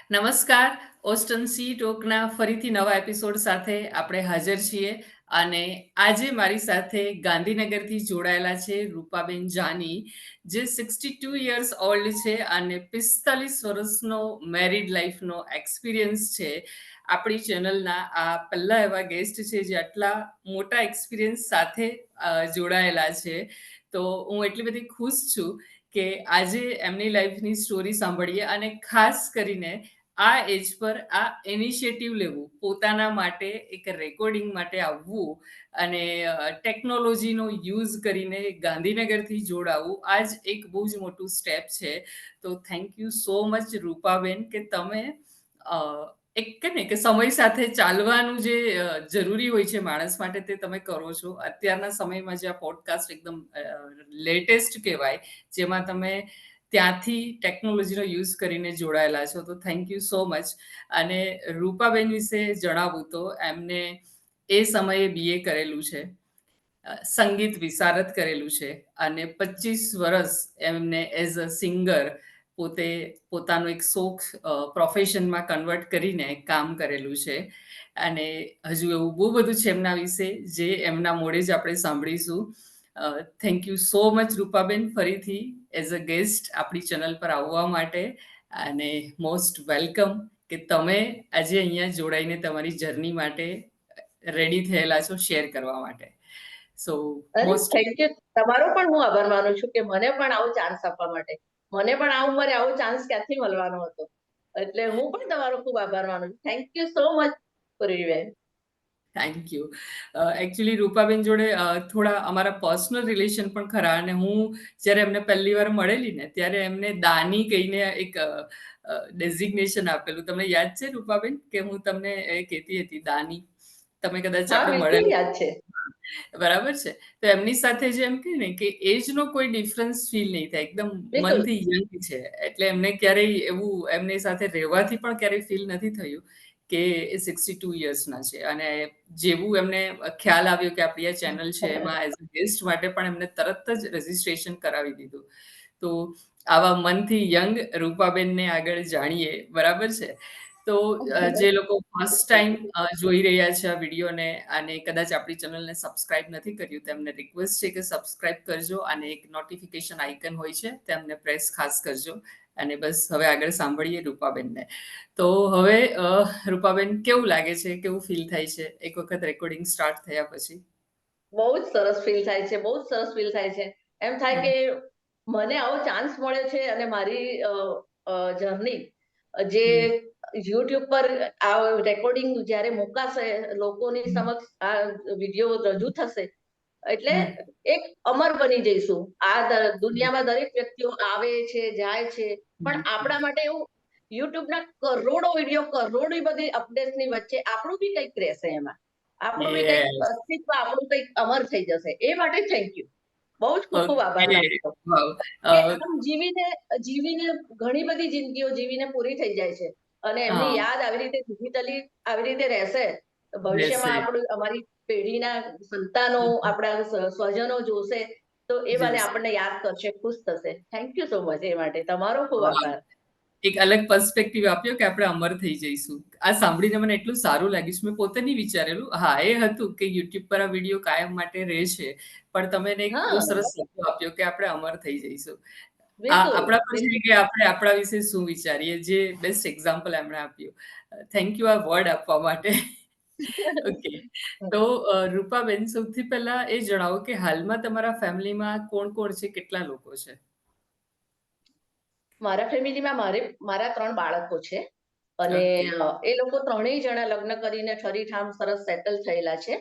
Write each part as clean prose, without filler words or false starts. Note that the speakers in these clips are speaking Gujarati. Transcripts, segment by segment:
નમસ્કાર. ઓસ્ટન સી ટોકના ફરીથી નવા એપિસોડ સાથે આપણે હાજર છીએ અને આજે મારી સાથે ગાંધીનગરથી જોડાયેલા છે રૂપાબેન જાની, જે 62 યર્સ ઓલ્ડ છે અને 45 વર્ષનો મેરિડ લાઈફનો એક્સપિરિયન્સ છે. આપણી ચેનલના આ પહેલા એવા ગેસ્ટ છે જે આટલા મોટા એક્સપિરિયન્સ સાથે જોડાયેલા છે. તો હું એટલી બધી ખુશ છું કે આજે એમની લાઈફની સ્ટોરી સાંભળીએ અને ખાસ કરીને આ એજ પર આ ઇનિશિયેટિવ લેવું, પોતાના માટે એક રેકોર્ડિંગ માટે આવવું અને ટેકનોલોજીનો યુઝ કરીને ગાંધીનગરથી જોડાવું, આ જ એક બહુ જ મોટું સ્ટેપ છે. તો thank you so much Rupaben કે તમે અ, એક કે ને કે સમય સાથે ચાલવાનું જે જરૂરી હોય છે માણસ માટે, તે તમે કરો છો. અત્યારના સમયમાં જે આ પોડકાસ્ટ એકદમ લેટેસ્ટ કહેવાય, જેમાં તમે ત્યાંથી ટેકનોલોજીનો યુઝ કરીને જોડાયેલા છો. તો થેન્ક યુ સો મચ. અને રૂપાબેન વિશે જણાવું તો એમને એ સમયે બીએ કરેલું છે, સંગીત વિશારદ કરેલું છે અને 25 વર્ષ એમને એઝ અ સિંગર પોતે પોતાનો એક શોખ પ્રોફેશનમાં કન્વર્ટ કરીને કામ કરેલું છે. અને હજુ એવું બહુ બધું છે એમના વિશે જે એમના મોડે જ આપણે સાંભળીશું. Thank you so much Rupaben, ફરીથી એઝ અ ગેસ્ટ આપણી ચેનલ પર આવવા માટે. અને મોસ્ટ વેલકમ કે તમે આજે અહીંયા જોડાઈને તમારી જર્ની માટે રેડી થયેલા છો શેર કરવા માટે. સો અરે મોસ્ટ થેન્ક યુ. તમારો પણ હું આભાર માનું છું કે મને પણ આવો ચાન્સ આપવા માટે. મને પણ આ ઉંમરે આવો ચાન્સ ક્યાંથી મળવાનો હતો. એટલે હું પણ તમારો ખૂબ આભાર માનું છું. Thank you so much Purviben. Thank you. Actually Rupaben જોડે થોડા અમારા પર્સનલ રિલેશન પણ ખરા. અને હું જ્યારે એમને પહેલી વાર મળેલી ને, ત્યારે એમને દાની કહીને એક ડેઝિગ્નેશન આપેલું. તમને યાદ છે રૂપાબેન કે હું તમને એ કહેતી હતી દાની? તમે કદાચ હા, આપણે બિલકુલ મળેલા. યાદ છે. બરાબર છે. તો એમની સાથે જે એમ કહે ને કે એજનો કોઈ ડિફરન્સ ફીલ નહીં થાય, એકદમ બિલકુલ. મનથી યંગ છે. એટલે એમને ક્યારેય એવું એમની સાથે રહેવાથી પણ ક્યારેય ફીલ નથી થયું કે એ 62 યર્સના છે. અને જેવું એમને ખ્યાલ આવ્યો કે આપણી આ ચેનલ છે, એમાં એઝ અ ગેસ્ટ માટે પણ એમને તરત જ રજિસ્ટ્રેશન કરાવી દીધું. તો આવા મનથી યંગ રૂપાબેનને આગળ જાણીએ, બરાબર છે. તો જે લોકો ફર્સ્ટ ટાઈમ જોઈ રહ્યા છે આ વિડીયોને અને કદાચ આપણી ચેનલને સબસ્ક્રાઇબ નથી કર્યું, તેમને રિક્વેસ્ટ છે કે સબસ્ક્રાઇબ કરજો અને એક નોટિફિકેશન આઇકન હોય છે તેમને પ્રેસ ખાસ કરજો. અને બસ હવે આગળ સાંભળીએ રૂપાબેનને. તો હવે રૂપાબેન, કેવું લાગે છે, કેવું ફીલ થાય છે એક વખત રેકોર્ડિંગ સ્ટાર્ટ થયા પછી? બહુ જ સરસ ફીલ થાય છે. બહુ જ સરસ ફીલ થાય છે. એમ થાય કે મને આવો ચાન્સ મળ્યો છે અને મારી જર્ની જે હમ, યુટ્યુબ પર આ રેકોર્ડિંગ જ્યારે મુકાશે, લોકોની હમ, સમક્ષ આ વિડીયો રજૂ થશે, એટલે હમ, એક અમર બની જઈશું. દુનિયામાં દરેક વ્યક્તિઓ આવે છે, જાય છે, પણ હમ, આપણા માટે એવું યુટ્યુબના કરોડો વિડીયો, કરોડો બધી અપડેટ્સની વચ્ચે આપણું બી કંઈક રહેશે એમાં. આપણું બી કંઈક યસ. અસ્તિત્વ, આપણું કંઈક અમર થઈ જશે. એ માટે થેન્ક યુ. બહુ જ ખૂબ ખૂબ આભાર ઓકે. માનું છું. વાવ. કે આમ જીવીને જીવીને ઘણી બધી જિંદગીઓ જીવીને પૂરી થઈ જાય છે અને એમની હા, યાદ આવી રીતે ડિજિટલી આવી રીતે રહેશે, તો ભવિષ્યમાં રહેશે. આપણું અમારી પેઢીના સંતાનો, આપણા સ્વજનો જોશે, તો એ બાને જોશે. આપણને યાદ કરશે, ખુશ થશે. Thank you so much. એ માટે તમારો ખૂબ વાહ! આભાર. એક અલગ પર્સ્પેક્ટિવ આપ્યો કે આપણે અમર થઈ જઈશું. આ સાંભળીને મને એટલું સારું લાગ્યું છે. મેં પોતે નહીં વિચારેલું. હા, એ હતું કે યુટ્યુબ પર આ વિડીયો કાયમ માટે રહેશે. પણ તમે એને એક બહુ હા, સરસ શબ્દ આપ્યો કે આપણે અમર થઈ જઈશું. આ બિલકુલ આપણા પર છે બિલકુલ. કે આપણે આપણા વિશે શું વિચારીએ, જે બેસ્ટ એક્ઝામ્પલ એમણે આપ્યું. થેન્ક યુ આ વર્ડ આપવા માટે. ઓકે. તો રૂપાબેન, સૌથી પહેલા એ જણાવો કે હાલમાં તમારા ફેમિલીમાં કોણ-કોણ છે? કેટલા લોકો છે? મારા ફેમિલીમાં મારા 3 બાળકો છે અને ઓકે, એ લોકો ત્રણેય જણા લગ્ન કરીને ઠરીઠામ સરસ સેટલ થયેલા છે.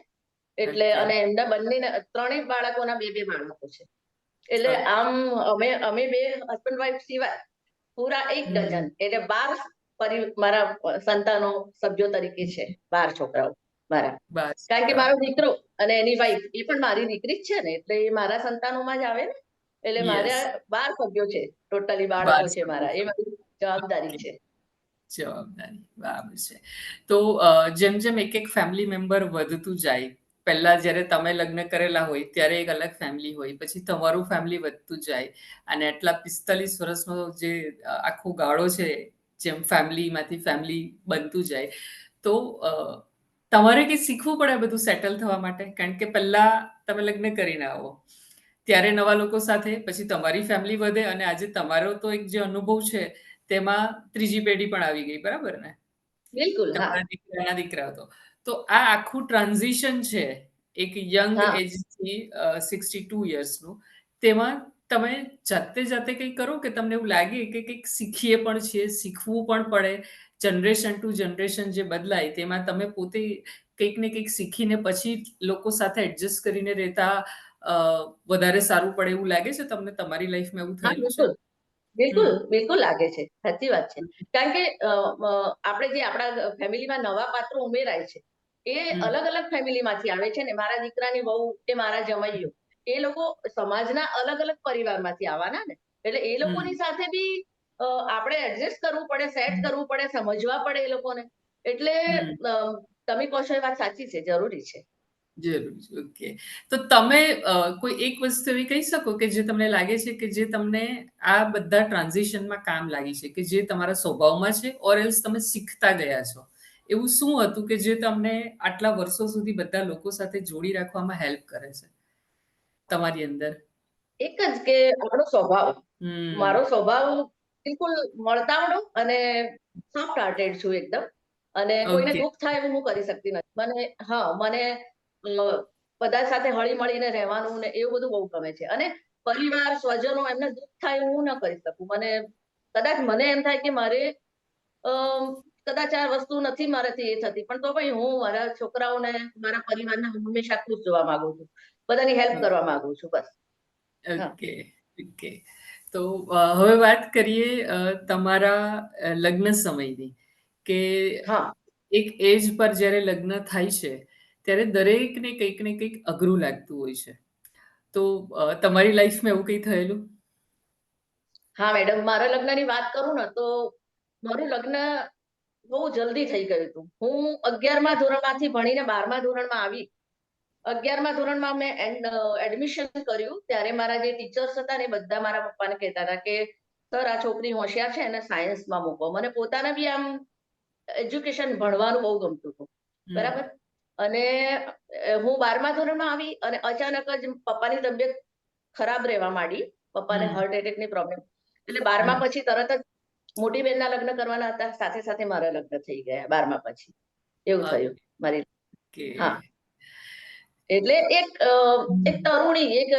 એટલે ઓકે, અને એમના બંને ત્રણેય બાળકોના બે બે બાળકો છે. એટલે ઓકે. આમ અમે અમે બે હસબન્ડ વાઈફ સિવાય પૂરા 1 હમ. ડઝન એટલે 12 મારા સંતાનો સભ્યો તરીકે છે. 12 છોકરાઓ મારા. બસ. કારણ કે મારો દીકરો અને એની વાઈફ એ પણ મારી દીકરી જ છે ને, એટલે એ મારા સંતાનોમાં જ આવે ને. એટલે મારા યસ. 12 સભ્યો છે. ટોટલી બાળકો 12 છે મારા. એ સભ્યો. મારી જવાબદારી ઓકે. છે. જવાબદારી. બરાબર છે. તો જેમ-જેમ એક-એક ફેમિલી મેમ્બર વધતું જાય, પહેલા જ્યારે તમે લગ્ન કરેલા હોય, ત્યારે એક અલગ ફેમિલી હોય. પછી તમારું ફેમિલી વધતું જાય અને આટલા 45 વર્ષનો જે આખો ગાળો છે, જેમ ફેમિલીમાંથી ફેમિલી બનતું જાય. તો તમારે કંઈ શીખવું પડે આ બધું સેટલ થવા માટે? કારણ કે પહેલાં તમે લગ્ન કરીને આવો, ત્યારે નવા લોકો સાથે, પછી તમારી ફેમિલી વધે અને આજે તમારો તો એક જે અનુભવ છે, તેમાં ત્રીજી પેઢી પણ આવી ગઈ, બરાબર ને? બિલકુલ, હા, તમારા દીકરાના દીકરા હતો. તો આ આખું ટ્રાન્ઝિશન છે, એક યંગ હા. એજથી 62 યર્સનું, તેમાં તમે જાતે જાતે કંઈ કરો કે તમને એવું લાગે કે કંઈક શીખીએ પણ છીએ, શીખવું પણ પડે, જનરેશન ટુ જનરેશન જે બદલાય તેમાં તમે પોતે કંઈક ને કંઈક શીખીને પછી લોકો સાથે એડજસ્ટ કરીને રહેતા વધારે સારું પડે એવું લાગે છે તમને? તમારી લાઈફમાં એવું હા, થયેલું છે? બિલકુલ. બિલકુલ, હમ. બિલકુલ લાગે છે. સાચી વાત છે. કારણ કે આપણે જે આપણા ફેમિલીમાં નવા પાત્રો ઉમેરાય છે, એ હમ. અલગ-અલગ ફેમિલીમાંથી આવે છે ને. મારા દીકરાની વહુ કે મારા જમાઈઓ, એ લોકો સમાજના અલગ-અલગ પરિવારમાંથી આવવાના ને. એટલે એ હમ. લોકોની સાથે બી આપણે એડજસ્ટ કરવું પડે, સેટ કરવું પડે, સમજવા પડે એ લોકોને. એટલે હમ. અ, તમે કહો છો એ વાત સાચી છે, જરૂરી છે. જરૂર છે. ઓકે. તો તમે કોઈ એક વસ્તુ એવી કહી શકો કે જે તમને લાગે છે કે જે તમને આ બધા ટ્રાન્ઝિશનમાં કામ લાગી છે, કે જે તમારા સ્વભાવમાં છે ઓર એલ્સ તમે શીખતા ગયા છો? એવું શું હતું કે જે તમને આટલા વર્ષો સુધી બધા લોકો સાથે જોડી રાખવામાં હેલ્પ કરે છે તમારી અંદર? એક જ કે આપણો સ્વભાવ. મારો હમ. સ્વભાવ બિલકુલ મળતાવડો અને સોફ્ટ હાર્ટેડ છું એકદમ. અને કોઈને ઓકે. દુઃખ થાય એવું હું કરી શકતી નથી. મને બધા સાથે હળી-મળીને રહેવાનું ને એવું બધું બહુ ગમે છે. અને પરિવાર, સ્વજનો એમને દુઃખ થાય એવું હું ન કરી શકું. કદાચ મને એમ થાય કે મારે અ, કદાચ આ વસ્તુ નથી મારાથી એ થતી, પણ તો ભી હું મારા છોકરાઓને, મારા પરિવારને હંમેશા ખુશ જોવા માંગુ છું. બધાની હેલ્પ કરવા માંગુ છું બસ. હા, ઓકે. ઓકે. તો હવે વાત કરીએ તમારા લગ્ન સમયની, કે હા. એક એજ પર જ્યારે લગ્ન થાય છે, ત્યારે દરેકને કંઈક ને કંઈક અઘરું લાગતું હોય છે. તો તમારી લાઈફમાં એવું કંઈ થયેલું? હા, મેડમ, મારા લગ્નની વાત કરું ને તો મારું લગ્ન બહુ જલ્દી થઈ ગયું હતું. હું 11મા ધોરણમાંથી ભણીને 12મા ધોરણમાં આવી. 11મા ધોરણમાં મેં એડમિશન કર્યું ત્યારે મારા જે ટીચર્સ હતા ને એ બધા મારા પપ્પાને કહેતા હતા કે, "સર, આ છોકરી હોશિયાર છે, એને સાયન્સમાં મૂકો." મને પોતાને બી આમ એજ્યુકેશન ભણવાનું બહુ ગમતું હતું. હમ. બરાબર? અને હું 12મા ધોરણમાં આવી અને અચાનક જ પપ્પાની તબિયત ખરાબ રહેવા માંડી. પપ્પાને હમ. Heart એટેકની problem. એટલે 12મા હમ. પછી તરત જ મોટી બેનના લગ્ન કરવાના હતા. સાથે સાથે મારા લગ્ન થઈ ગયા 12મા પછી. એવું થયું મારી. ઓકે. હા. એટલે એક તરુણી, એક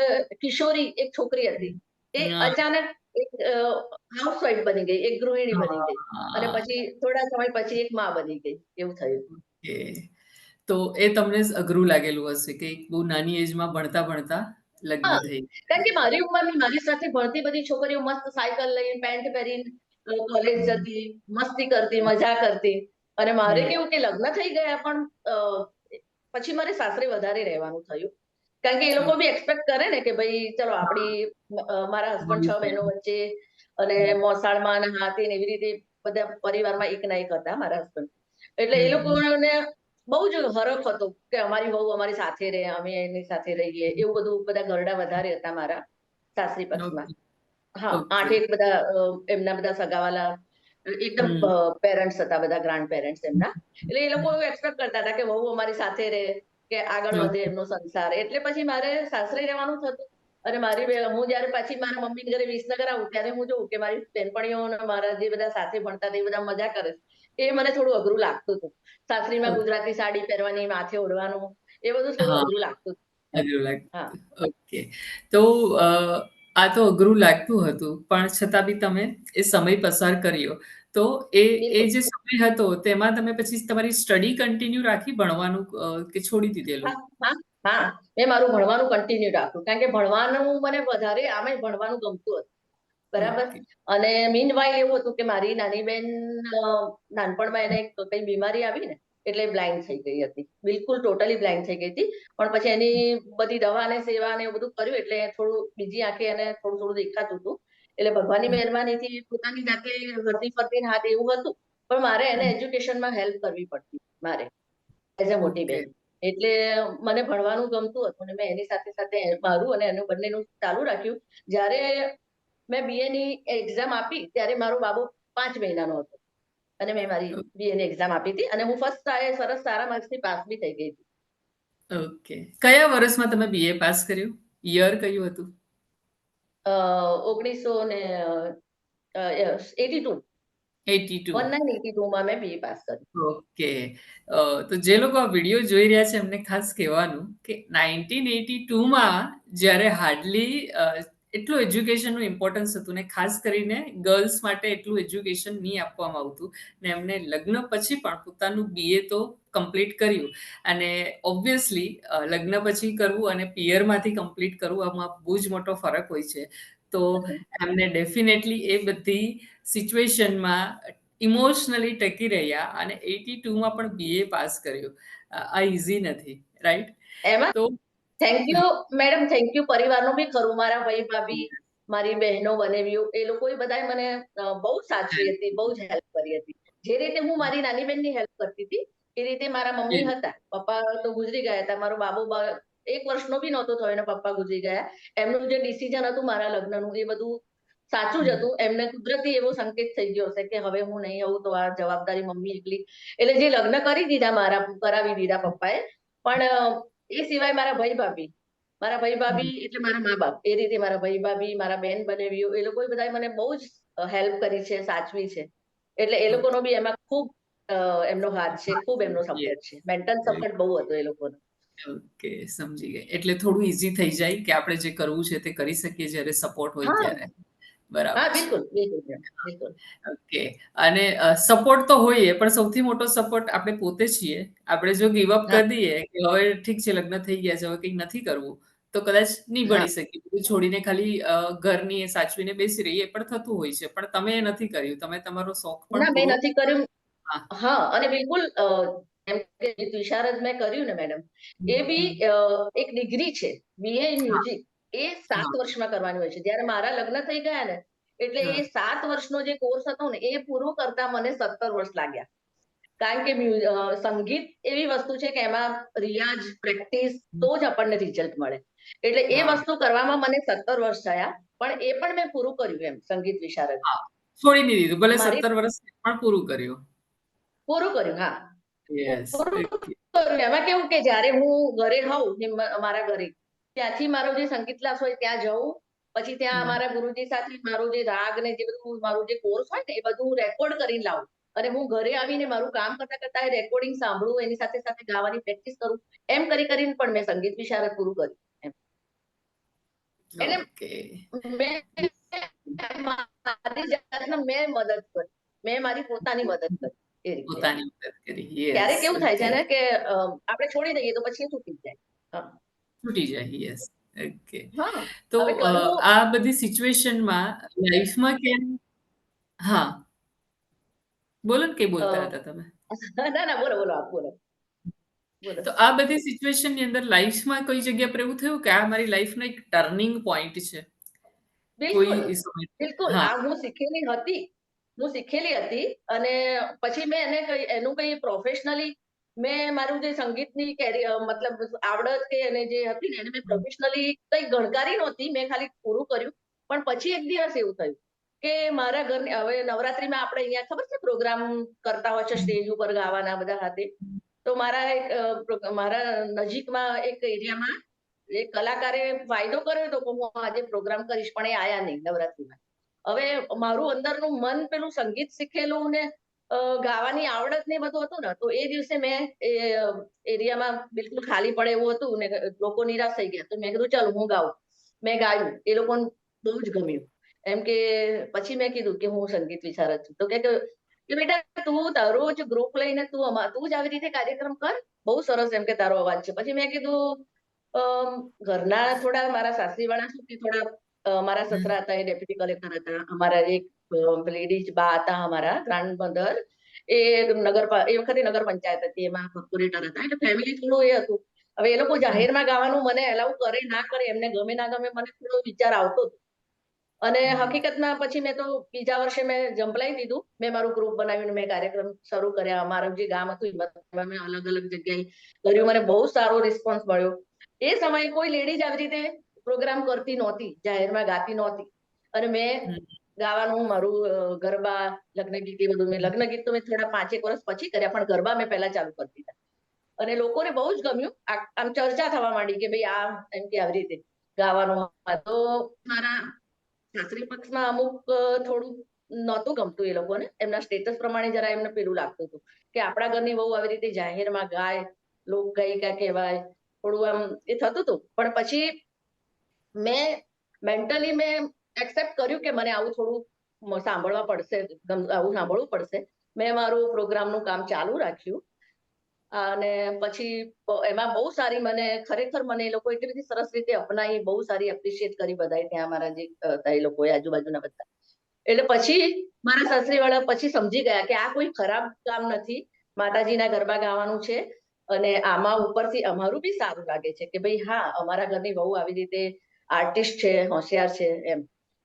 કિશોરી, એક છોકરી હતી. એ હા. અચાનક એક હાઉસવાઈફ બની ગઈ, એક ગૃહિણી બની ગઈ. અને હા. પછી થોડા સમય પછી એક માં બની ગઈ. એવું થયું. ઓકે. તો એ તમને અઘરું લાગેલું હશે કે એક બહુ નાની એજમાં ભણતા-ભણતા હા, લગ્ન થઈ કારણ ગયા. કે મારી ઉંમરની મારી સાથે ભણતી બધી છોકરીઓ મસ્ત સાયકલ લઈને, પેન્ટ પહેરીને કોલેજ જતી, મસ્તી કરતી, મજા કરતી. અને મારે હમ. કેવું કે લગ્ન થઈ ગયા પણ પછી મારે સાસરે વધારે રહેવાનું થયું. કારણ કે એ લોકો બી એક્સપેક્ટ કરે ને કે ભઈ ચલો મારા હસબન્ડ 6 બહેનો વચ્ચે અને મોસાળમાં અને હાથે ને એવી રીતે બધા પરિવારમાં એક ના એક હતા મારા હસબન્ડ. એટલે એ હમ. લોકોને બહુ જ હરખ હતો કે અમારી વહુ અમારી સાથે રહે, અમે એની સાથે રહીએ. એવું બધું બધા ઘરડા વધારે હતા મારા સાસરી પક્ષમાં. ઓકે. હા, ઓકે. 8 એક બધા એમના બધા સગાવાલા એકદમ હમ. પેરેન્ટ્સ હતા, બધા ગ્રાન્ડ પેરેન્ટ્સ એમના. એટલે એ લોકો એવું એક્સપેક્ટ કરતા હતા કે વહુ અમારી સાથે રહે, કે આગળ વધે ઓકે. એમનો સંસાર. એટલે પછી મારે સાસરે રહેવાનું થતું. અને હું જયારે પાછી મારા મમ્મીના ઘરે વિસનગર આવું ત્યારે હું જોઉં કે મારી બેનપણીઓ અને મારા જે બધા સાથે ભણતા હતા એ બધા મજા કરે છે. એ મને થોડું અઘરું લાગતું હતું. સાસરીમાં ઓકે. ગુજરાતી સાડી પહેરવાની, માથે ઓઢવાનું, એ બધું થોડું હા, અઘરું લાગતું હતું. અઘરું હા. લાગતું. ઓકે. તો અ, આ તો અઘરું લાગતું હતું, પણ છતાં બી તમે એ સમય પસાર કર્યો. તો એ એ બિલકુલ. જે સમય હતો તેમાં તમે પછી તમારી સ્ટડી કન્ટિન્યુ રાખી ભણવાનું, કે છોડી દીધેલું? હા, હા, હા. મેં મારું ભણવાનું કન્ટિન્યુ રાખ્યું. કારણ કે ભણવાનું મને વધારે આમેય ભણવાનું ગમતું હતું. બરાબર? ઓકે. અને મીનવાઇલ એવું હતું કે મારી નાની બેન નાનપણમાં એને કંઈ બીમારી આવી ને, એટલે બ્લાઇન્ડ થઈ ગઈ હતી. બિલકુલ ટોટલી બ્લાઇન્ડ થઈ ગઈ હતી. પણ પછી એની બધી દવા અને સેવા ને એવું બધું કર્યું એટલે થોડું બીજી આંખે એને થોડું થોડું દેખાતું હતું. એટલે ભગવાનની હમ. મહેરબાનીથી પોતાની જાતે હરતી-ફરતીને હાથ એવું હતું. પણ મારે એને હમ. એજ્યુકેશનમાં હેલ્પ કરવી પડતી મારે, એઝ અ મોટી ઓકે. બેન. એટલે મને ભણવાનું ગમતું હતું અને મેં એની સાથે સાથે મારું અને એનું બંનેનું ચાલુ રાખ્યું. જ્યારે મેં BA ની એક્ઝામ આપી ત્યારે મારો બાબો 5 મહિનાનો હતો. અને મેં મારી BA ની એક્ઝામ આપી હતી અને હું ફર્સ્ટ સરસ સારા માર્ક્સથી પાસ બી થઈ ગઈ હતી. ઓકે. કયા વર્ષમાં તમે BA પાસ કર્યું? યર કયું હતું? 1982 82. 1982 માં મેં BA પાસ કર્યું. ઓકે. તો જે લોકો આ વિડીયો જોઈ રહ્યા છે એમને ખાસ કહેવાનું કે 1982 માં જ્યારે હાર્ડલી એટલું એજ્યુકેશનનું ઇમ્પોર્ટન્સ હતું ને ખાસ કરીને ગર્લ્સ માટે એટલું એજ્યુકેશન નહીં આપવામાં આવતું ને એમને લગ્ન પછી પણ પોતાનું BA તો કમ્પ્લીટ કર્યું અને ઓબ્વિયસલી લગ્ન પછી કરવું અને પિયરમાંથી કમ્પ્લીટ કરવું આમાં બહુ જ મોટો ફરક હોય છે. તો એમને ડેફિનેટલી એ બધી સિચ્યુએશનમાં ઇમોશનલી ટકી રહ્યા અને 82માં પણ BA પાસ કર્યું. આ ઈઝી નથી, રાઈટ? એમાં તો thank you madam, thank you પરિવારનું બી ખરું. મારા ભાઈ ભાભી, મારી બહેનો બનેવીઓ, એ લોકોએ બધાએ મને બહુ સાચવી હતી, બહુ જ હેલ્પ કરી હતી. જે રીતે હું મારી નાની બહેનની હેલ્પ કરતી હતી એ રીતે મારા મમ્મી હતા. પપ્પા તો ગુજરી ગયા હતા. મારો બાબુ 1 વર્ષનો બી નહોતો થયો અને પપ્પા ગુજરી ગયા. એમનું જે ડિસિઝન હતું મારા લગ્નનું એ બધું સાચું જ હતું. એમને કુદરતી એવો સંકેત થઈ ગયો હશે કે હવે હું નહીં આવું તો આ જવાબદારી મમ્મી એકલી, એટલે જે લગ્ન કરી દીધા મારા, કરાવી દીધા પપ્પાએ. પણ એ સિવાય મારા ભાઈ ભાભી એટલે મારા મા બાપ, એ રીતે મારા ભાઈ ભાભી, મારા બેન બનેવીઓ, એ લોકોએ બધાએ મને બહુ જ હેલ્પ કરી છે, સાચવી છે. એટલે એ લોકોનો બી એમાં ખૂબ એમનો હાથ છે, ખૂબ એમનો સપોર્ટ છે. મેન્ટલ સપોર્ટ બહુ હતો એ લોકોનો. ઓકે, સમજી ગઈ. એટલે થોડું ઈઝી થઈ જાય કે આપણે જે કરવું છે તે કરી શકીએ જ્યારે સપોર્ટ હોય હા ત્યારે. બરાબર હા, છે. બિલકુલ બિલકુલ બિલકુલ. ઓકે. અને સપોર્ટ તો હોઈએ પણ સૌથી મોટો સપોર્ટ આપણે પોતે છીએ. આપણે જો ગિવ અપ હા કરી દઈએ કે હવે ઠીક છે લગ્ન થઈ ગયા છે હવે કંઈ નથી કરવું, તો કદાચ નહીં હા ભણી શકીએ. બધું છોડીને ખાલી ઘરની એ સાચવીને બેસી રહીએ એ પણ થતું હોય છે. પણ તમે એ નથી કર્યું. તમે તમારો શોખ પણ ના, મેં પૂરો. નથી કર્યું. હા. હા, અને બિલકુલ જેમ કે વિશારદ મેં કર્યું ને મેડમ, એ બી હમ. એક ડિગ્રી છે. BA ઇન હા, મ્યુઝિક એ 7 હા, વર્ષમાં કરવાની હોય છે. જ્યારે મારા લગ્ન થઈ ગયા ને એટલે હા, એ 7 વર્ષનો જે કોર્સ હતો ને એ પૂરો કરતા મને 17 વર્ષ લાગ્યા. કારણ કે સંગીત એવી વસ્તુ છે કે એમાં રિયાઝ, પ્રેક્ટિસ તો જ આપણને રિઝલ્ટ મળે. એટલે એ હા, વસ્તુ કરવામાં મને 17 વર્ષ થયા. પણ એ પણ મેં પૂરું કર્યું એમ સંગીત વિશારદ. હા. છોડી નહીં દીધું. ભલે મારી 17 વર્ષ પણ પૂરું કર્યું. પૂરું કર્યું, હા. યસ. પૂરું ઓકે. કર્યું. એમાં કેવું કે જ્યારે હું ઘરે હોઉં મારા ઘરે, ત્યાંથી મારો જે સંગીત ક્લાસ હોય ત્યાં જવું. પછી ત્યાં હમ. અમારા ગુરુજી સાથે મારું જે રાગ ને જે બધું મારું જે કોર્સ હોય ને એ બધું રેકોર્ડ કરીને લાવું. અને હું ઘરે આવીને મારું કામ કરતા કરતા એ રેકોર્ડિંગ સાંભળું, એની સાથે સાથે ગાવાની પ્રેક્ટિસ કરું. એમ કરીને પણ મેં સંગીત વિશારદ પૂરું કર્યું એમ. એટલે ઓકે. મેં મારી જાતને મેં મદદ કરી. મેં મારી પોતાની મદદ કરી એ રીતે. પોતાની મદદ કરી. યસ. ક્યારેક કેવું થાય છે ઓકે. ને કે આપણે છોડી દઈએ તો પછી એ તૂટી જાય. હા છૂટી જાય. યસ. ઓકે. હા, તો હવે કરવું. આ બધી સિચ્યુએશનમાં લાઈફમાં કેમ. હા. બોલો ને કંઈ બોલતા હતા તમે? ના ના, બોલો બોલો, આપ બોલો બોલો. તો આ બધી સિચ્યુએશનની અંદર લાઈફમાં કોઈ જગ્યા પર એવું થયું કે આ મારી લાઈફનો એક ટર્નિંગ પોઈન્ટ છે? બિલકુલ કોઈ સમય. બિલકુલ, હા. આ હું શીખેલી હતી અને પછી મેં એનું કઈ પ્રોફેશનલી મેં મારું જે સંગીતની મતલબ આવડત કે એને જે હતી ને એને મેં પ્રોફેશનલી કઈ ગણકારી નહોતી. મેં ખાલી પૂરું કર્યું. પણ પછી એક દિવસ એવું થયું કે મારા ઘરની હવે નવરાત્રીમાં આપણે અહીંયા ખબર છે પ્રોગ્રામ કરતા હોય છે સ્ટેજ ઉપર ગાવાના બધા સાથે. તો મારા નજીકમાં એક એરિયામાં એક કલાકારે વાયદો કર્યો હતો કે હું આજે પ્રોગ્રામ કરીશ, પણ એ આયા નહીં નવરાત્રીમાં. હવે મારું અંદરનું મન પેલું સંગીત શીખેલું ને ગાવાની આવડત ને બધું હતું ને, તો એ દિવસે મેં એ એરિયામાં બિલકુલ ખાલી પડે એવું હતું ને લોકો નિરાશ થઈ ગયા. તો મેં કીધું ચાલ હું ગાઉં. મેં ગાયું. એ લોકોને બહુ જ ગમ્યું. એમ કે પછી મેં કીધું કે હું સંગીત વિશારદ છું. તો કે બેટા તું તારું જ ગ્રુપ લઈને તું જ આવી રીતે કાર્યક્રમ કર. બહુ સરસ એમ કે તારો અવાજ છે. પછી મેં કીધું ઘરના થોડા મારા સાસરીવાળા શું કે થોડા મારા સસરા હતા એ ડેપ્યુટી કલેક્ટર હતા. અમારા એક લેડીઝ બા હતા અમારા ગ્રાન્ડ મધર, એ એ વખતે નગર પંચાયત હતી એમાં કોર્પોરેટર હતા. એટલે ફેમિલી થોડું એ હતું. હવે એ લોકો જાહેરમાં ગાવાનું મને એલાઉ કરે ના કરે, એમને ગમે ના ગમે, મને થોડો વિચાર આવતો હતો. અને હકીકતમાં પછી મેં તો બીજા વર્ષે મેં જંપલાઈ દીધું. મેં મારું ગ્રુપ બનાવીને મેં કાર્યક્રમ શરૂ કર્યા. અમારું જે ગામ હતું હિંમતનગરમાં મેં અલગ અલગ જગ્યાએ કર્યું. મને બહુ સારો રિસ્પોન્સ મળ્યો. એ સમયે કોઈ લેડીઝ આવી રીતે પ્રોગ્રામ કરતી નહોતી, જાહેરમાં ગાતી નહોતી. અને મેં ગાવાનું મારું ગરબા, લગ્ન ગીત એ બધું લગ્ન ગીત તો મેં થોડા 5 વર્ષ પછી કર્યા, પણ ગરબા મેં પહેલા ચાલુ કરી દીધા. અને લોકોને બહુ જ ગમ્યું. આમ ચર્ચા થવા માંડી કે ભાઈ આ એમ કે આવી રીતે ગાવાનું. તો મારા સાસરી પક્ષમાં અમુક થોડું નહોતું ગમતું એ લોકોને. એમના સ્ટેટસ પ્રમાણે જરા એમને પેલું લાગતું હતું કે આપણા ઘરની વહુ આવી રીતે જાહેરમાં ગાય, લોકગાયિકા કહેવાય, થોડું આમ એ થતું હતું. પણ પછી મેં એક્સેપ્ટ કર્યું કે મને આવું થોડું સાંભળવા પડશે, આવું સાંભળવું પડશે. મેં મારું પ્રોગ્રામનું કામ ચાલુ રાખ્યું. અને પછી એમાં બહુ સારી ખરેખર મને એ લોકો એટલી બધી સરસ રીતે અપનાવી, બહુ સારી એપ્રિશિએટ કરી બધાએ, ત્યાં મારા જે હતા એ લોકોએ, આજુબાજુના બધા. એટલે પછી મારા સાસરીવાળા પછી સમજી ગયા કે આ કોઈ ખરાબ કામ નથી, માતાજીના ગરબા ગાવાનું છે. અને આમાં ઉપરથી અમારું બી સારું લાગે છે કે ભાઈ હા, અમારા ઘરની બહુ આવી રીતે આર્ટિસ્ટ છે, હોશિયાર છે એમ.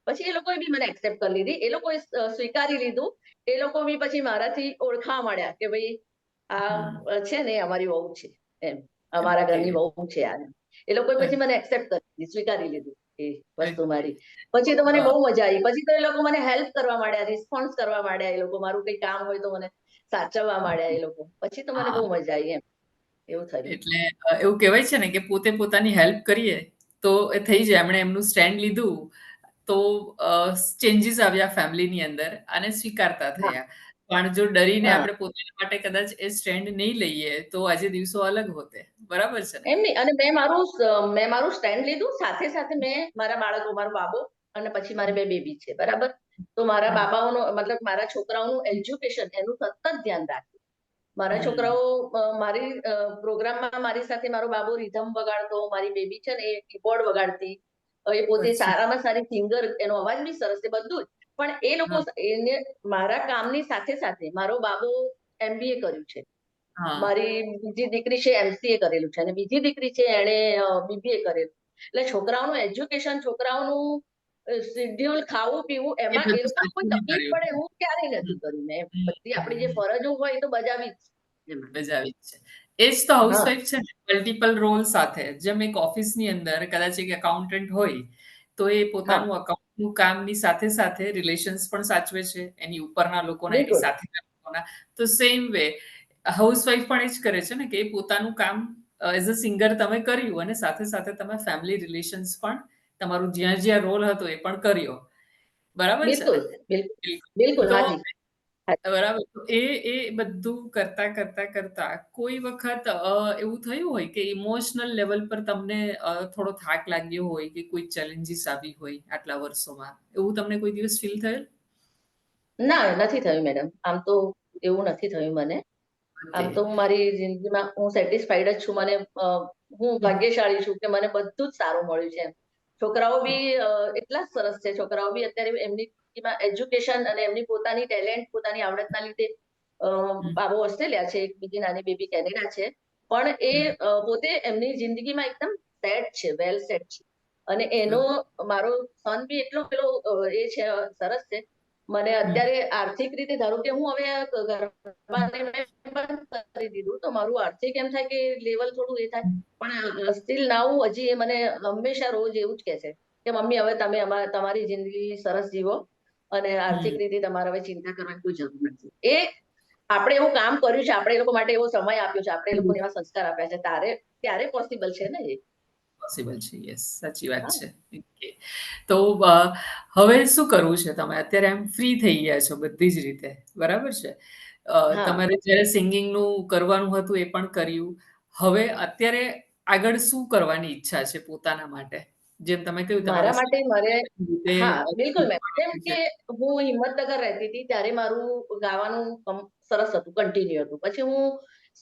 પછી એ લોકોએ બી મને એક્સેપ્ટ કરી લીધી, એ લોકોએ સ્વીકારી લીધું. એ લોકો બી પછી મારાથી ઓળખવા માંડ્યા કે ભાઈ આ છે ને અમારી વહુ છે એમ, અમારા ઓકે. ઘરની વહુ છે આ. એ લોકોએ પછી મને એક્સેપ્ટ કરી લીધી, સ્વીકારી લીધું એ વસ્તુ મારી. પછી તો મને બહુ મજા આવી. પછી તો એ લોકો મને હેલ્પ કરવા માંડ્યા, રિસ્પોન્સ કરવા માંડ્યા. એ લોકો મારું કઈ કામ હોય તો મને સાચવવા માંડ્યા એ લોકો. પછી તો મને બહુ મજા આવી એમ, એવું થયું. એટલે એવું કહેવાય છે ને કે પોતે પોતાની હેલ્પ કરીએ તો એ થઈ જાય. એમણે એમનું સ્ટેન્ડ લીધું તો ચેન્જીસ આવ્યા ફેમિલીની અંદર અને સ્વીકારતા હા, થયા. પણ જો ડરીને હા. આપણે પોતાના માટે કદાચ એ સ્ટેન્ડ નહીં લઈએ તો આજે દિવસો અલગ હોતે. બરાબર છે ને? એમ નહીં. અને મેં મારું સ્ટેન્ડ લીધું. સાથે સાથે મેં મારા બાળકો, મારો બાબો અને પછી મારે 2 બેબી છે, બરાબર? તો મારા હમ. બાબાઓનો મતલબ મારા છોકરાઓનું એજ્યુકેશન એનું સતત ધ્યાન રાખ્યું. મારા હમ. છોકરાઓ મારી પ્રોગ્રામમાં મારી સાથે મારો બાબો રિધમ વગાડતો, મારી બેબી છે ને એ કીબોર્ડ વગાડતી. એ પોતે અચ્છા. સારામાં સારી સિંગર, એનો અવાજ બી સરસ છે, બધું જ. પણ એ લોકો હા. એને મારા કામની સાથે સાથે મારો બાબો MBA કર્યું છે. હા. મારી બીજી દીકરી છે MCA કરેલું છે, અને બીજી દીકરી છે એણે BBA કરેલું. એટલે છોકરાઓનું એજ્યુકેશન, છોકરાઓનું શેડ્યુલ, ખાવું પીવું, એ એમાં એ બધું લોકોને કોઈ સાચવીને તકલીફ કર્યું. પડે એવું ક્યારેય હમ. નથી કર્યું મેં. હમ. બધી હમ. આપણી જે ફરજો હોય એ તો બજાવી જ છે એમાં. બજાવી જ છે. એ જ તો હા, હાઉસવાઈફ છે ને, મલ્ટિપલ રોલ સાથે. જેમ એક ઓફિસની અંદર કદાચ એક એકાઉન્ટન્ટ હોય, તો એ હા, પોતાનું અકાઉન્ટનું કામની સાથે સાથે રિલેશન્સ પણ સાચવે છે, એની ઉપરના લોકોના, એની બિલકુલ. સાથેના લોકોના. તો સેમ વે હાઉસવાઈફ પણ એ જ કરે છે ને કે એ પોતાનું કામ એઝ અ સિંગર તમે કર્યું અને સાથે સાથે તમે ફેમિલી રિલેશન્સ પણ તમારું જ્યાં જ્યાં રોલ હતો એ પણ કર્યો. બરાબર છે બિલકુલ, ને? બિલકુલ, બિલકુલ. બિલકુલ. તો હાજી. હા. બરાબર. તો એ બધું કરતા કોઈ વખત એવું થયું હોય કે ઇમોશનલ લેવલ પર તમને થોડો થાક લાગ્યો હોય કે કોઈ ચેલેન્જીસ આવી હોય આટલા વર્ષોમાં? એવું તમને કોઈ દિવસ ફીલ થયેલ? ના, નથી થયું મેડમ. આમ તો એવું નથી થયું મને. આમ ઓકે. તો હું મારી જિંદગીમાં હું સેટિસ્ફાઈડ જ છું. હું હમ. ભાગ્યશાળી છું કે મને બધું જ સારું મળ્યું છે એમ. છોકરાઓ બી એટલા જ સરસ છે. છોકરાઓ બી અત્યારે એમની જિંદગીમાં એજ્યુકેશન અને એમની પોતાની ટેલેન્ટ, પોતાની આવડતના લીધે અ, હમ. બાબો ઓસ્ટ્રેલિયા છે, એક બીજી નાની બેબી કેનેડા છે. પણ એ હમ. પોતે એમની જિંદગીમાં એકદમ સેટ છે, વેલ સેટ છે. અને એનો હમ. મારો સન બી એટલો પેલો એ છે, સરસ છે. મને હમ. અત્યારે આર્થિક રીતે ધારો કે હું હવે ગરબાને મેં બંધ કરી દીધું, તો મારું આર્થિક એમ થાય કે લેવલ થોડું એ થાય. પણ સ્ટીલ નાઉ હજી એ મને હંમેશા રોજ એવું જ કહે છે કે મમ્મી હવે તમે તમારી જિંદગી સરસ જીવો અને આર્થિક હમ. રીતે તમારે હવે ચિંતા કરવાની કોઈ જરૂર નથી. આપણે એવું કામ કર્યું છે, આપણે એ લોકો માટે એવો સમય આપ્યો છે, આપણે એ લોકોને એવા સંસ્કાર આપ્યા છે, ત્યારે પોસિબલ છે ને એ. પોસિબલ છે. યસ, સાચી વાત હા, છે. ઓકે. તો હવે શું કરવું છે? તમે અત્યારે એમ ફ્રી થઈ ગયા છો બધી જ રીતે, બરાબર છે? હા. તમારે જ્યારે સિંગિંગનું કરવાનું હતું એ પણ કર્યું. હવે અત્યારે આગળ શું કરવાની ઈચ્છા છે પોતાના માટે? જેમ તમે કહ્યું મારા તમારા માટે મારે રીતે હા, બિલકુલ મેમ. જેમ શીખવાનું છે. કે હું હિંમતનગર રહેતી હતી ત્યારે મારું ગાવાનું સરસ હતું, કન્ટિન્યુ હતું. પછી હું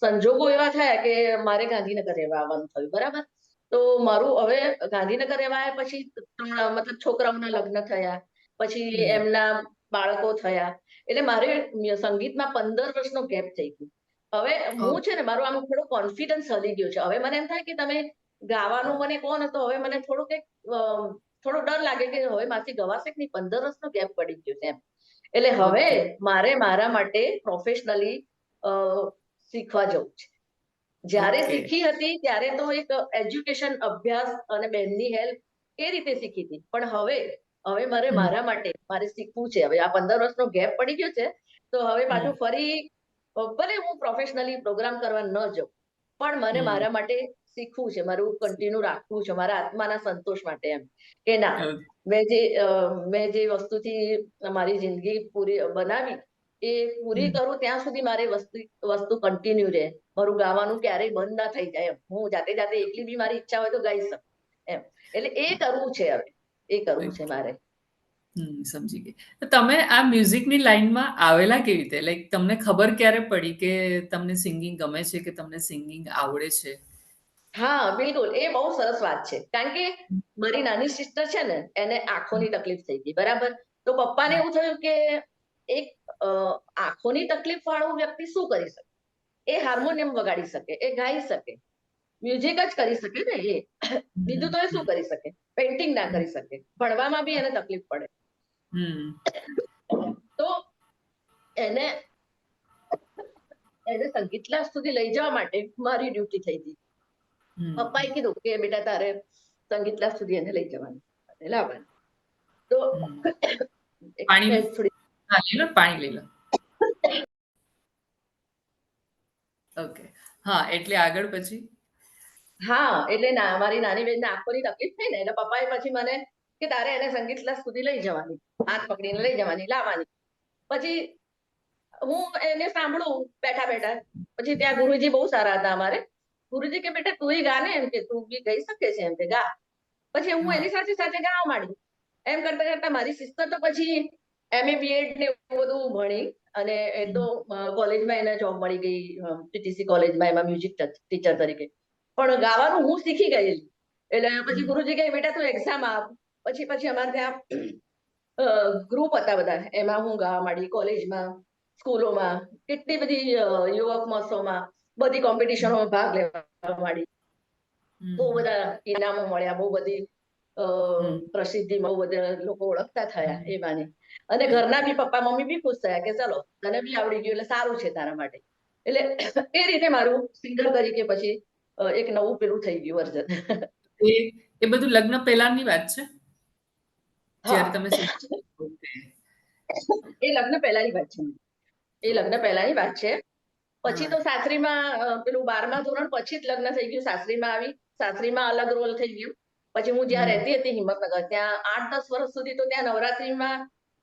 સંજોગો એવા થયા કે મારે ગાંધીનગર રહેવા આવવાનું થયું, બરાબર? તો મારું હવે ગાંધીનગર રહેવા આવ્યા પછી મતલબ છોકરાઓના લગ્ન થયા, પછી હમ. એમના બાળકો થયા. એટલે મારે સંગીતમાં 15 વર્ષનો ગેપ થઈ ગયો. હવે ઓહ! હું છે ને, મારો આમ થોડો કોન્ફિડન્સ હલી ગયો છે. હવે મને એમ થાય કે તમે ગાવાનું મને કહો ને, તો હવે મને થોડુંક થોડો ડર લાગે કે હવે મારથી ગવાશે કે નહીં. 15 વર્ષનો ગેપ પડી ગયો છે એમ. એટલે હવે ઓકે. મારે મારા માટે પ્રોફેશનલી શીખવા જવું છે. જ્યારે ઓકે. શીખી હતી ત્યારે તો એક એજ્યુકેશન, અભ્યાસ અને બહેનની હેલ્પ એ રીતે શીખી હતી. પણ હવે હવે મારે મારા માટે મારે શીખવું છે. હવે આ 15 વર્ષનો ગેપ પડી ગયો છે, તો હવે પાછું ફરી ભલે હું પ્રોફેશનલી પ્રોગ્રામ કરવા ન જાઉં, પણ મને મારા માટે શીખવું છે, મારું કન્ટિન્યુ રાખવું છે, મારા આત્માના સંતોષ માટે એમ. કે ના, મેં જે વસ્તુથી મારી જિંદગી પૂરી બનાવી, એ પૂરી કરું ત્યાં સુધી મારી વસ્તુ કન્ટિન્યુ રહે. મારું ગાવાનું ક્યારેય બંધ ના થઈ જાય એમ. હું જાતે જાતે એકલી બી મારી ઈચ્છા હોય તો ગાઈ શકું એમ. એટલે એ કરવું છે હવે, એ કરવું છે મારે. સમજી ગઈ. તો તમે આ મ્યુઝિકની લાઈનમાં આવેલા કેવી રીતે? લાઈક તમને ખબર ક્યારે પડી કે તમને સિંગિંગ ગમે છે કે તમને સિંગિંગ આવડે છે? હા, બિલકુલ. એ બહુ સરસ વાત છે. કારણ કે મારી નાની સિસ્ટર છે ને, એને આંખોની તકલીફ થઈ ગઈ, બરાબર? તો પપ્પાને એવું થયું કે એક આંખોની તકલીફ વાળો વ્યક્તિ શું કરી શકે? એ હાર્મોનિયમ વગાડી શકે, એ ગાઈ શકે, મ્યુઝિક જ કરી શકે ને એ. બીજું તો એ શું કરી શકે? પેઇન્ટિંગ ના કરી શકે. ભણવામાં બી એને તકલીફ પડે. તો એને એને સંગીત ક્લાસ સુધી લઈ જવા માટે મારી ડ્યુટી થઈ હતી. પપ્પાએ કીધું કે બેટા તારે સંગીત ક્લાસ સુધી એને લઈ જવાની અને લાવવાની. તો પાણી લઈ લો, પાણી લઈ લો. ઓકે. હા, એટલે આગળ પછી? હા, એટલે મારી નાની બેનને આંખોની તકલીફ થઈ ને, એટલે પપ્પાએ પછી મને કે તારે એને સંગીત ક્લાસ સુધી લઈ જવાની, હાથ પકડીને લઈ જવાની, લાવવાની. પછી હું એને સાંભળું બેઠા બેઠા. પછી ત્યાં ગુરુજી બહુ સારા હતા અમારે. ગુરુજી કે બેટા તું ગા ને, એમ કે તું બી ગઈ શકે છે, એમ કે ગા. પછી હું એની સાથે સાથે ગાવા માંડી. એમ કરતા કરતા મારી સિસ્ટર તો પછી MA BEd ને એવું બધું ભણી, અને એ તો કોલેજમાં એને જોબ મળી ગઈ, TTC કોલેજમાં, એમાં મ્યુઝિક ટીચર તરીકે. પણ ગાવાનું હું શીખી ગયેલી. એટલે પછી ગુરુજી કહે બેટા તું એક્ઝામ આપ. પછી અમારે ત્યાં ગ્રુપ હતા બધા, એમાં હું ગાવા માંડી. કોલેજમાં, સ્કૂલોમાં, કેટલી બધી યુવક મહોત્સવમાં, બધી કોમ્પિટિશનોમાં ભાગ લેવા માંડી. બહુ બધા ઇનામો મળ્યા, બહુ બધી પ્રસિદ્ધિમાં બહુ બધા લોકો ઓળખતા થયા એ બાને. અને ઘરના બી પપ્પા મમ્મી બી ખુશ થયા કે ચલો તને બી આવડી ગયું એટલે સારું છે તારા માટે. એટલે એ રીતે મારું સિંગર તરીકે પછી એક નવું પેલું થઈ ગયું વર્ઝન. એ એ બધું લગ્ન પહેલાની વાત છે? જ્યારે તમે હા, એ લગ્ન પહેલાની વાત છે. એ લગ્ન પહેલાની વાત છે. પછી તો સાસરીમાં પેલું 12મા ધોરણ પછી જ લગ્ન થઈ ગયું. સાસરીમાં આવી, સાસરીમાં અલગ રોલ થઈ ગયું. પછી હું જ્યાં રહેતી હતી હિંમતનગર, ત્યાં 8-10 વર્ષ સુધી તો ત્યાં નવરાત્રીમાં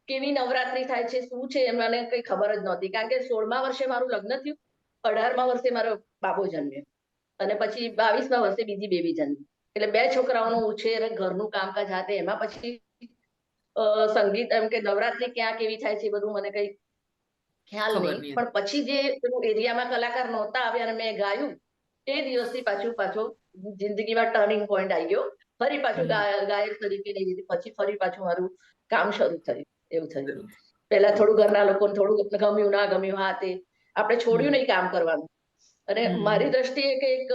કેવી નવરાત્રી થાય છે, શું છે, એ મને કઈ ખબર જ નહોતી. કારણ કે 16મા વર્ષે મારું લગ્ન થયું, 18મા વર્ષે મારો બાબો જન્મ્યો, અને પછી 22મા વર્ષે બીજી બેબી જન્મી. એટલે 2 છોકરાઓનો ઉછેર, ઘરનું કામકાજ હાથે, એમાં પછી સંગીત એમ કે નવરાત્રી ક્યાં કેવી થાય છે એ બધું મને કઈ ખ્યાલ ખબર નહીં. નહીં. પણ પછી જે પેલું એરિયામાં કલાકાર નહોતા આવ્યા અને મેં ગાયું, એ દિવસથી પાછો જિંદગીમાં ટર્નિંગ પોઈન્ટ આવી ગયો. ફરી પાછું ગાયક તરીકે પછી ફરી પાછું મારું કામ શરૂ થયું. એવું થયું. પહેલા થોડું ઘરના લોકોને થોડું ગમ્યું ના ગમ્યું, હા તે આપણે છોડ્યું નહીં કામ કરવાનું. અને મારી દ્રષ્ટિએ કે એક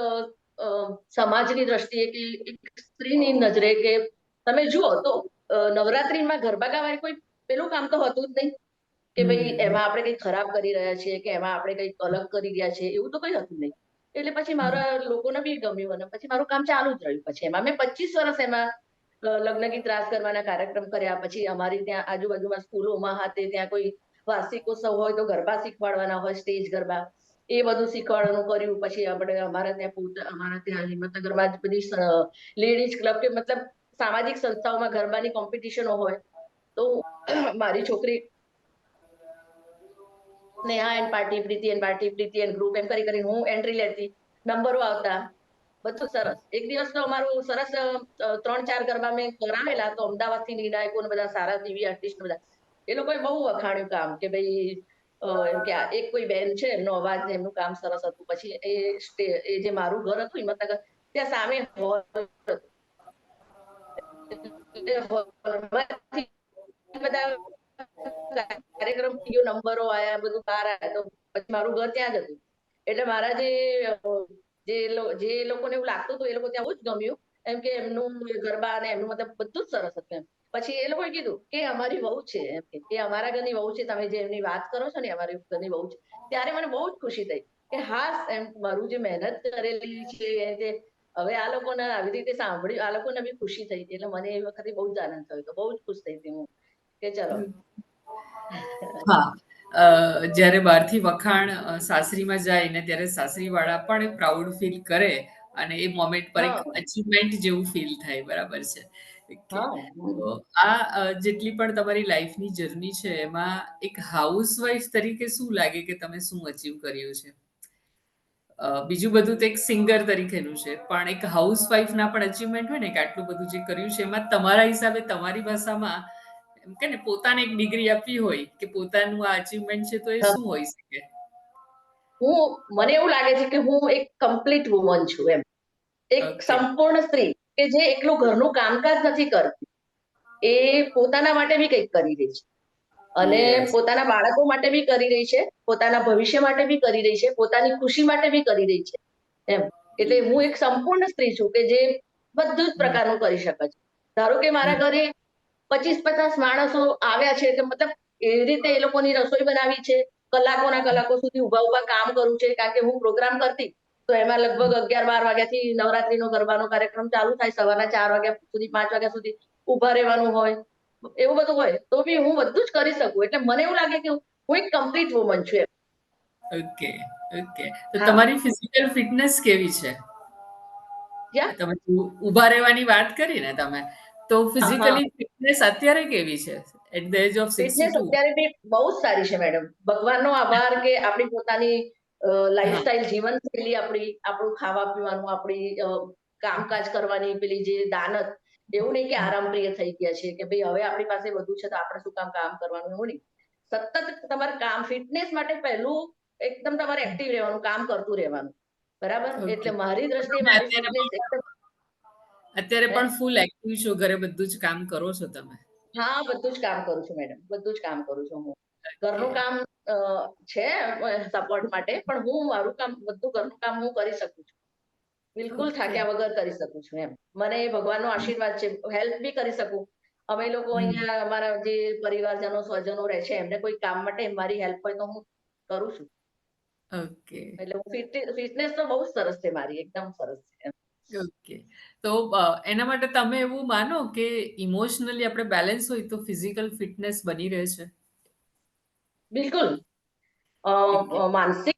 સમાજની દ્રષ્ટિએ કે એક સ્ત્રીની નજરે કે તમે જુઓ તો નવરાત્રીમાં ગરબા ગાવા કોઈ પેલું કામ તો હતું જ નહીં કે ભાઈ એમાં આપણે કંઈ ખરાબ કરી રહ્યા છીએ કે એમાં આપણે કંઈક અલગ કરી રહ્યા છીએ, એવું તો કંઈ હતું નહીં. એટલે પછી મારા લોકોને બી ગમ્યું અને પછી મારું કામ ચાલુ જ રહ્યું. પછી એમાં મેં 25 વર્ષ એમાં લગ્ન ગીત રાસ કરવાના કાર્યક્રમ કર્યા. પછી અમારી ત્યાં આજુબાજુમાં સ્કૂલોમાં હાથે ત્યાં કોઈ વાર્ષિકોત્સવ હોય તો ગરબા શીખવાડવાના હોય, સ્ટેજ ગરબા, એ બધું શીખવાડવાનું કર્યું. પછી આપણે અમારા ત્યાં હિંમતનગરમાં જ બધી લેડીઝ ક્લબ કે મતલબ સામાજિક સંસ્થાઓમાં ગરબાની કોમ્પિટિશનો હોય તો મારી છોકરી Neha and party, Preeti and group, એમ કરી કરીને હું એન્ટ્રી લેતી, નંબરો આવતા, બધું સરસ. એક દિવસ તો અમારું સરસ 3-4 ગરબા મેં કરાવેલા, તો અમદાવાદથી નિર્ણાયકો ને બધા સારા ટીવી આર્ટિસ્ટ બધા એ લોકોએ બહુ વખાણ્યું કામ કે ભાઈ એમ કે એક કોઈ બેન છે એમનો અવાજ ને એમનું કામ સરસ હતું. પછી એ જે મારું ઘર હતું હિંમતનગર, ત્યાં સામે હોલ બધા કાર્યક્રમ થયો, નંબરો આયા, બધું બહાર આવ્યા, તો પછી મારું ઘર ત્યાં જ હતું. એટલે મારા જે લોકોને એવું લાગતું હતું એ લોકો ત્યાં બહુ જ ગમ્યું, એમ કે એમનું ગરબા અને એમનું મતલબ બધું જ સરસ હતું એમ. પછી એ લોકોએ કીધું કે અમારી વહુ છે, એમ કે અમારા ઘરની વહુ છે, તમે જે એમની વાત કરો છો ને અમારી ઘરની વહુ છે. ત્યારે મને બહુ જ ખુશી થઈ કે હા, એમ મારું જે મહેનત કરેલી છે હવે આ લોકોને આવી રીતે સાંભળ્યું, આ લોકોને બી ખુશી થઈ હતી. એટલે મને એ વખતે બહુ જ આનંદ થયો હતો. બહુ જ ખુશ થઈ હતી હું કે ચલો. હા. જ્યારે બહારથી વખાણ સાસરીમાં જાય ને ત્યારે સાસરીવાળા પણ પ્રાઉડ ફીલ કરે અને એ મોમેન્ટ પર એક હા, અચીવમેન્ટ જેવું ફીલ થાય. બરાબર છે. ઓકે. હા. તો આ જેટલી પણ તમારી લાઈફની જર્ની છે એમાં એક હાઉસવાઈફ તરીકે શું લાગે કે તમે શું અચીવ કર્યું છે? બીજું બધું તો એક સિંગર તરીકેનું છે. પણ એક હાઉસવાઈફના પણ અચીવમેન્ટ હોય ને કે આટલું બધું જે કર્યું છે એમાં તમારા હિસાબે તમારી ભાષામાં એમ કે ને પોતાને એક ડિગ્રી આપવી હોય કે પોતાનું આ અચીવમેન્ટ છે તો એ હા. શું હોઈ શકે? મને એવું લાગે છે કે હું એક કમ્પ્લીટ વુમન છું એમ. એક ઓકે. સંપૂર્ણ સ્ત્રી કે જે એકલું ઘરનું કામકાજ નથી કરતી. એ પોતાના માટે બી કંઈક કરી રહી છે. અને યસ. પોતાના બાળકો માટે બી કરી રહી છે, પોતાના ભવિષ્ય માટે બી કરી રહી છે, પોતાની ખુશી માટે બી કરી રહી છે. એમ. એટલે હું એક સંપૂર્ણ સ્ત્રી છું કે જે બધું જ હમ. પ્રકારનું કરી શકે છે. ધારો કે મારા ઘરે 25-50 માણસો આવ્યા છે કે મતલબ એવી રીતે એ લોકોની રસોઈ બનાવી છે. કલાકોના કલાકો સુધી ઊભા-ઊભા કામ કરવું છે કારણ કે હું પ્રોગ્રામ કરતી, તો એમાં લગભગ 11-12 વાગ્યાથી નવરાત્રીનો ગરબાનો કાર્યક્રમ ચાલુ થાય. સવારના 4 વાગ્યા સુધી, 5 વાગ્યા સુધી ઊભા રહેવાનું હોય. એવું બધું હોય. તો બી હું બધું જ કરી શકું. એટલે મને એવું લાગે કે હું એક કમ્પ્લીટ વુમન છું એમ. Okay, okay. તો હા. તમારી ફિઝિકલ ફિટનેસ કેવી છે? યા તમે ઊભા રહેવાની વાત કરી ને તમે, તો હા, હા. ફિઝિકલી ફિટનેસ અત્યારે કેવી છે? At the age of fitness 62? અત્યારે બી બહુ જ સારી છે મેડમ. ભગવાનનો આભાર કે આપણી પોતાની હા. લાઈફસ્ટાઈલ જીવનશૈલી આપણી, આપણું ખાવા-પીવાનું, આપણી કામકાજ કરવાની પેલી જે દાનત, એવું નહીં કે આરામપ્રિય થઈ ગયા છે કે ભઈ હવે આપણી પાસે બધું છે તો આપણે શું કામ કરવાનું, એવું નહીં. સતત તમારે કામ ફિટનેસ માટે પહેલું એકદમ તમારે એક્ટિવ રહેવાનું, કામ કરતું રહેવાનું. બરાબર? ઓકે. એટલે મારી તો દ્રષ્ટિએ તમે મારી ફિટનેસ એકદમ અત્યારે હે? પણ ફૂલ એક્ટિવ છો, ઘરે બધું જ કામ કરો છો તમે? હા, બધું જ કામ કરું છું મેડમ. બધું જ કામ કરું છું હું. ઓકે. ઘરનું કામ અ, છે સપોર્ટ માટે, પણ હું મારું કામ બધું ઘરનું કામ હું કરી શકું છું. બિલકુલ ઓકે. થાક્યા વગર કરી શકું છું એમ. મને ભગવાનનો આશીર્વાદ છે. હેલ્પ બી કરી શકું. અમે લોકો હમ. અહીંયા અમારા જે પરિવારજનો, સ્વજનો રહે છે, એમને કોઈ કામ માટે મારી હેલ્પ હોય તો હું કરું છું. ઓકે. એટલે હું ફિટનેસ તો બહુ જ સરસ છે મારી, એકદમ સરસ છે એમ. ઓકે. તો એના માટે તમે એવું માનો કે ઇમોશનલી આપણે બેલેન્સ હોય તો ફિઝિકલ ફિટનેસ બની રહે છે? બિલકુલ. ઓકે. માનસિક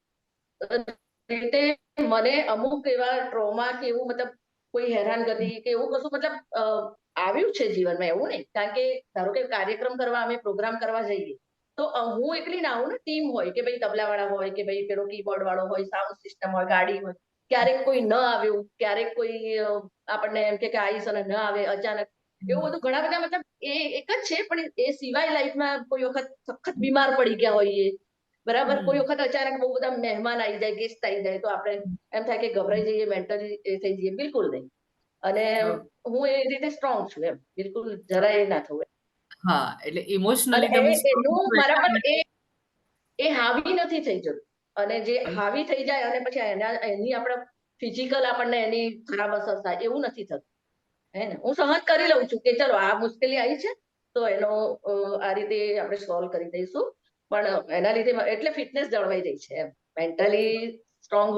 રીતે મને અમુક એવા ટ્રોમા કે એવું મતલબ કોઈ હેરાનગતિ કે એવું કશું મતલબ આવ્યું છે જીવનમાં એવું નહીં. કારણ કે ધારો કે કાર્યક્રમ કરવા અમે પ્રોગ્રામ કરવા જઈએ, તો હું એકલી ના આવું ને, ટીમ હોય કે ભાઈ તબલાવાળા હોય કે ભાઈ પેલો કીબોર્ડ વાળો હોય, સાઉન્ડ સિસ્ટમ હોય, ગાડી હોય. ક્યારેક કોઈ ન આવ્યું, ક્યારેક કોઈ આપણને એમ કે આવીશ અને ન આવે અચાનક. એવું બધું ઘણા બધા મતલબ એ એક જ છે, પણ એ સિવાય લાઈફમાં કોઈ વખત સખત બીમાર પડી ગયા હોઈએ, બરાબર? કોઈ હમ. વખત અચાનક બહુ બધા મહેમાન આવી જાય, ગેસ્ટ આવી જાય, તો આપણે એમ થાય કે ગભરાઈ જઈએ, મેન્ટલી એ થઈ જઈએ. બિલકુલ નહીં. અને ઓકે. હું એ રીતે સ્ટ્રોંગ છું એમ. બિલકુલ જરાય ના થવું. હા, એટલે અને ઇમોશનલી તમે સ્ટ્રોંગ એનું છો મારા એટલા પર માટે એ હાવી નથી થઈ જતું. અને જે હાવી થઈ જાય અને પછી એની આપણે ફિઝિકલ આપણને એની ખરાબ અસર થાય, એવું નથી થતું. હે ને? હું સહન કરી લઉં છું કે ચલો આ મુશ્કેલી આવી છે, તો એનો આ રીતે આપણે સોલ્વ કરી દઈશું. પણ એના લીધે એટલે ફિટનેસ જળવાઈ રહી છે એમ. મેન્ટલી સ્ટ્રોંગ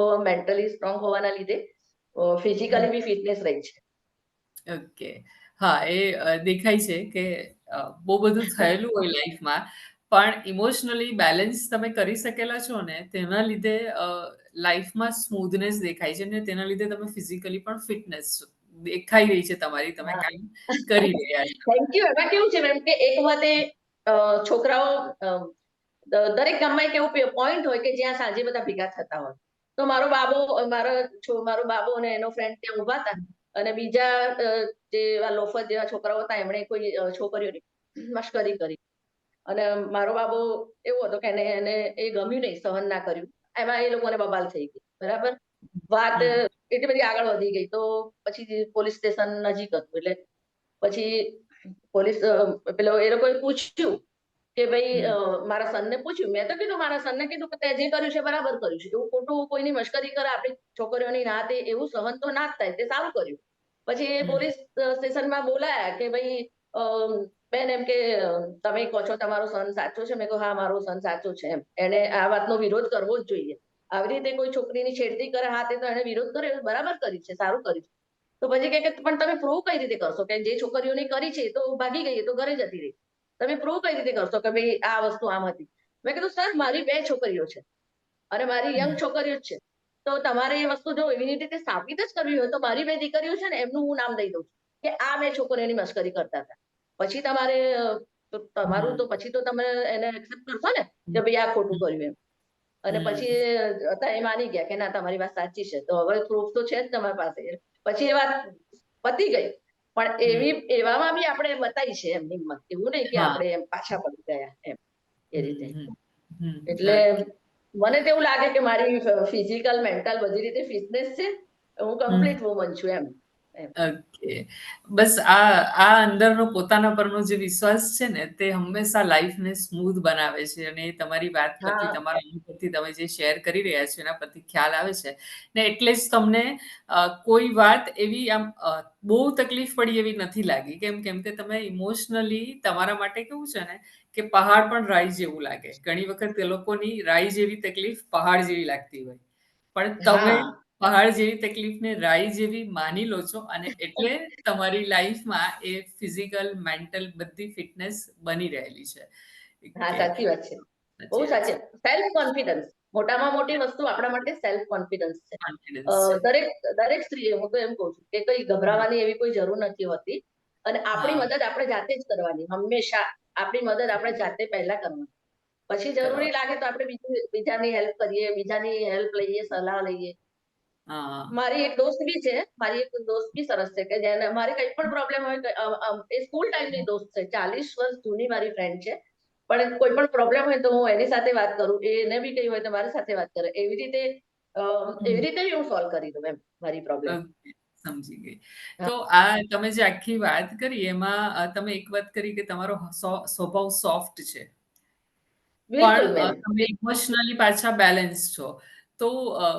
હોવાના લીધે ફિઝિકલી બી ફિટનેસ રહી છે. ઓકે. હા, એ દેખાય છે કે બહુ બધું થયેલું હોય લાઈફમાં, પણ ઇમોશનલી બેલેન્સ તમે કરી શકેલા છો ને, તેના લીધે લાઈફમાં સ્મૂધનેસ દેખાય છે ને તેના લીધે તમે ફિઝિકલી પણ ફિટનેસ દેખાઈ રહી છે તમારી, તમે હા. કામ કરી રહ્યા છો. Thank you. એમાં કેવું છે મેમ કે એક વખતે છોકરાઓ દરેક ગામમાં એક એવું પોઈન્ટ હોય કે જ્યાં સાંજે બધા ભેગા થતા હોય. તો મારો બાબો અને એનો ફ્રેન્ડ ત્યાં ઊભા હતા અને બીજા જે એવા લોફર જેવા છોકરાઓ હતા એમણે કોઈ છોકરીઓની મશ્કરી કરી. અને મારો બાબો એવો હતો કે એને એને એ ગમ્યું નહીં, સહન ના કર્યું. એમાં એ લોકોને બબાલ થઈ ગઈ. બરાબર? વાત હમ. એટલી બધી આગળ વધી ગઈ. તો પછી પોલીસ સ્ટેશન નજીક હતું. એટલે પછી પોલીસ પેલો એ લોકોએ પૂછ્યું કે ભાઈ હમ. મારા સનને પૂછ્યું. મેં તો કીધું મારા સનને કીધું કે તે જે કર્યું છે બરાબર કર્યું છે. એવું ખોટું કોઈની મશ્કરી કરે આપણી છોકરીઓની ના તે એવું સહન તો ના જ થાય. તે સારું કર્યું. પછી એ હમ. પોલીસ સ્ટેશનમાં બોલાયા કે ભાઈ બેન એમ કે તમે કહો છો તમારો સન સાચો છે? મેં કહ્યું હા મારો સન સાચો છે એમ. એને આ વાતનો વિરોધ કરવો જ જોઈએ. આવી રીતે કોઈ છોકરીની છેડતી કરે, હા તે તો એને વિરોધ કર્યો, બરાબર કર્યું છે, સારું કર્યું છે. તો પછી કહે કે પણ તમે પ્રૂવ કઈ રીતે કરશો કે જે છોકરીઓને કરી છે એ તો ભાગી ગઈ, એ તો ઘરે જતી રહી. તમે પ્રૂવ કઈ રીતે કરશો કે ભાઈ આ વસ્તુ આમ હતી? મેં કીધું સર મારી 2 છોકરીઓ છે અને મારી યંગ હમ, છોકરીઓ જ છે. તો તમારે એ વસ્તુ જો એવી રીતે સાબિત જ કરવી હોય તો મારી 2 દીકરીઓ છે ને એમનું હું નામ દઈ દઉં છું કે આ 2 છોકરીઓની મશ્કરી કરતા હતા. પછી તમારે તો તમારું હમ, તો પછી તો તમે એને એક્સેપ્ટ કરશો ને હમ, કે ભાઈ આ ખોટું હમ, કર્યું એમ. અને પછી હમ. હતા એ માની ગયા કે ના તમારી વાત સાચી છે. તો હવે પ્રૂફ તો છે જ તમારી પાસે. પછી એ વાત પતી ગઈ. પણ હમ. એવામાં બી આપણે બતાવી છે એમ હિંમત. એવું નહીં કે હા. આપણે એમ પાછા પડી ગયા એમ એ રીતે. હમ, હમ, એટલે ઓકે. મને તો એવું લાગે કે મારી ફિઝિકલ, મેન્ટલ બધી રીતે ફિટનેસ છે. હું હમ. કમ્પ્લીટ વુમન છું એમ. એમ. ઓકે. બસ આ અંદરનો પોતાના પરનો જે વિશ્વાસ છે ને, તે હંમેશા લાઈફને સ્મૂધ બનાવે છે અને એ તમારી વાત પરથી, હા, તમારા અનુભવથી તમે જે શેર કરી રહ્યા છો, એના પરથી ખ્યાલ આવે છે. ને એટલે જ તમને કોઈ વાત એવી આમ બહુ તકલીફ પડી એવી નથી લાગી. કેમ કે તમે ઇમોશનલી તમારા માટે કેવું છે ને કે પહાડ પણ રાઈ જેવું લાગે. ઘણી વખત એ લોકોની રાઈ જેવી તકલીફ પહાડ જેવી લાગતી હોય. પણ તમે હા. પહાડ જેવી તકલીફને રાઈ જેવી માની લો છો અને એટલે તમારી લાઈફમાં એ ફિઝિકલ, મેન્ટલ બધી ફિટનેસ બની રહેલી છે. હા, કે સાચી વાત છે. બહુ સાચી વાત સાચી. છે. સેલ્ફ કોન્ફિડન્સ મોટામાં મોટી વસ્તુ આપણા માટે સેલ્ફ કોન્ફિડન્સ છે. કોન્ફિડન્સ છે. દરેક દરેક સ્ત્રીએ હું તો એમ કહું છું કે કઈ હમ. ગભરાવાની એવી કોઈ જરૂર નથી હોતી અને આપણી હા, મદદ આપણે જાતે જ કરવાની. હંમેશા આપણી મદદ આપણે જાતે પહેલા કરવાની. પછી કરવા. જરૂરી લાગે તો આપણે બીજાની હેલ્પ કરીએ, બીજાની હેલ્પ લઈએ, સલાહ લઈએ. હા. મારી એક દોસ્ત બી છે. મારી એક દોસ્ત બી સરસ છે કે જેને મારે કંઈ પણ પ્રોબ્લેમ હોય એ સ્કૂલ ટાઈમની દોસ્ત છે. 40 વર્ષ જૂની મારી ફ્રેન્ડ છે. પણ કોઈ પણ પ્રોબ્લેમ હોય તો હું એની સાથે વાત કરું. એને બી કંઈ હોય તો મારી સાથે વાત કરે. અ, એવી હમ. રીતે બી હું સોલ્વ કરી દઉં એમ મારી પ્રોબ્લેમ. ઓકે, સમજી ગઈ. હા, તો આ તમે જે આખી વાત કરી એમાં તમે એક વાત કરી કે તમારો સ્વભાવ સોફ્ટ છે. બિલકુલ પણ બેન. તમે ઇમોશનલી પાછા બેલેન્સ છો. તો અ,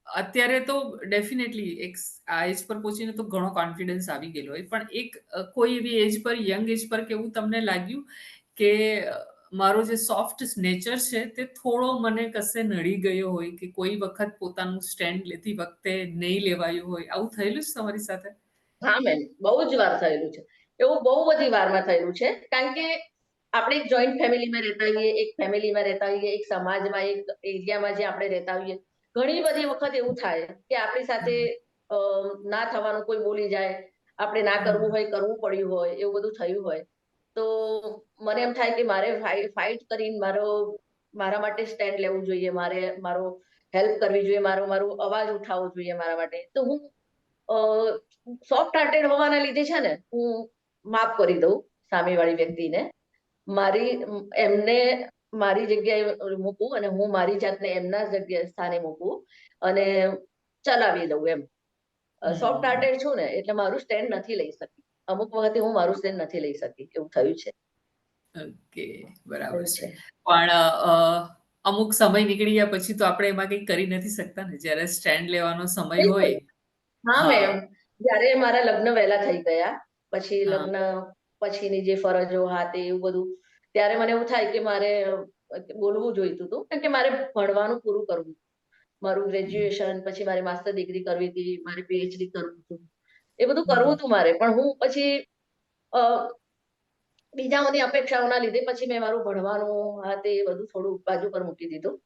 અત્યારે તો ડેફિનેટલી આ એજ પર પહોંચીને તો ઘણો કોન્ફિડન્સ આવી ગયેલો હોય. પણ એક કોઈ એવી એજ પર, યંગ એજ પર કેવું તમને લાગ્યું કે મારો જે સોફ્ટ નેચર છે તે થોડો મને કશે નડી ગયો હોય કે કોઈ વખત પોતાનું સ્ટેન્ડ લેતી વખતે નહીં લેવાયું હોય, આવું થયેલું છે તમારી સાથે? હા બેન, બહુ જ વાર થયેલું છે. એવું બહુ બધી વારમાં થયેલું છે. કારણ કે આપણે એક જોઈન્ટ ફેમિલીમાં રહેતા હોઈએ, એક ફેમિલીમાં રહેતા હોઈએ, એક સમાજમાં, એક એરિયામાં જે આપણે રહેતા હોઈએ. ઘણી બધી વખત એવું થાય કે આપણી સાથે હમ, અ, ના થવાનું કોઈ બોલી જાય, આપણે ના કરવું હમ, હોય, કરવું પડ્યું હોય, એવું બધું થયું હોય. તો મને એમ થાય કે મારે ફાઇટ કરીને મારા માટે સ્ટેન્ડ લેવું જોઈએ. મારો હેલ્પ કરવી જોઈએ, મારો અવાજ ઉઠાવવો જોઈએ મારા માટે. તો હું અ, સોફ્ટ હાર્ટેડ હોવાના લીધે છે ને, હું માફ કરી દઉં સામેવાળી વ્યક્તિને. એમને મારી જગ્યાએ મૂકું અને હું મારી જાતને એમના જગ્યાએ સ્થાને મૂકું અને ચલાવી દઉં એમ. સોફ્ટ હમ. હાર્ટેડ છું ને એટલે મારું સ્ટેન્ડ નથી લઈ શકી. અમુક વખતે હું મારું સ્ટેન્ડ નથી લઈ શકી એવું થયું છે. ઓકે, બરાબર થયું છે. છે. પણ અમુક સમય નીકળી ગયા પછી તો આપણે એમાં કંઈ કરી નથી શકતા ને. જ્યારે સ્ટેન્ડ લેવાનો સમય બિલકુલ. હોય. હા હા, મેમ. જ્યારે મારા લગ્ન વહેલા થઈ ગયા, પછી હા. લગ્ન પછીની જે ફરજો હા તે એવું બધું, ત્યારે મને એવું થાય કે મારે બોલવું જોઈતું હતું. કારણ કે મારે ભણવાનું પૂરું કરવું. મારું હમ, ગ્રેજ્યુએશન પછી મારે માસ્ટર ડિગ્રી કરવી હતી, મારે પીએચડી કરવું હતું. એ બધું કરવું હમ, હતું મારે. પણ હું પછી અ, બીજાઓની અપેક્ષાઓના લીધે પછી મેં મારું ભણવાનું હા તે બધું થોડું બાજુ પર મૂકી દીધું.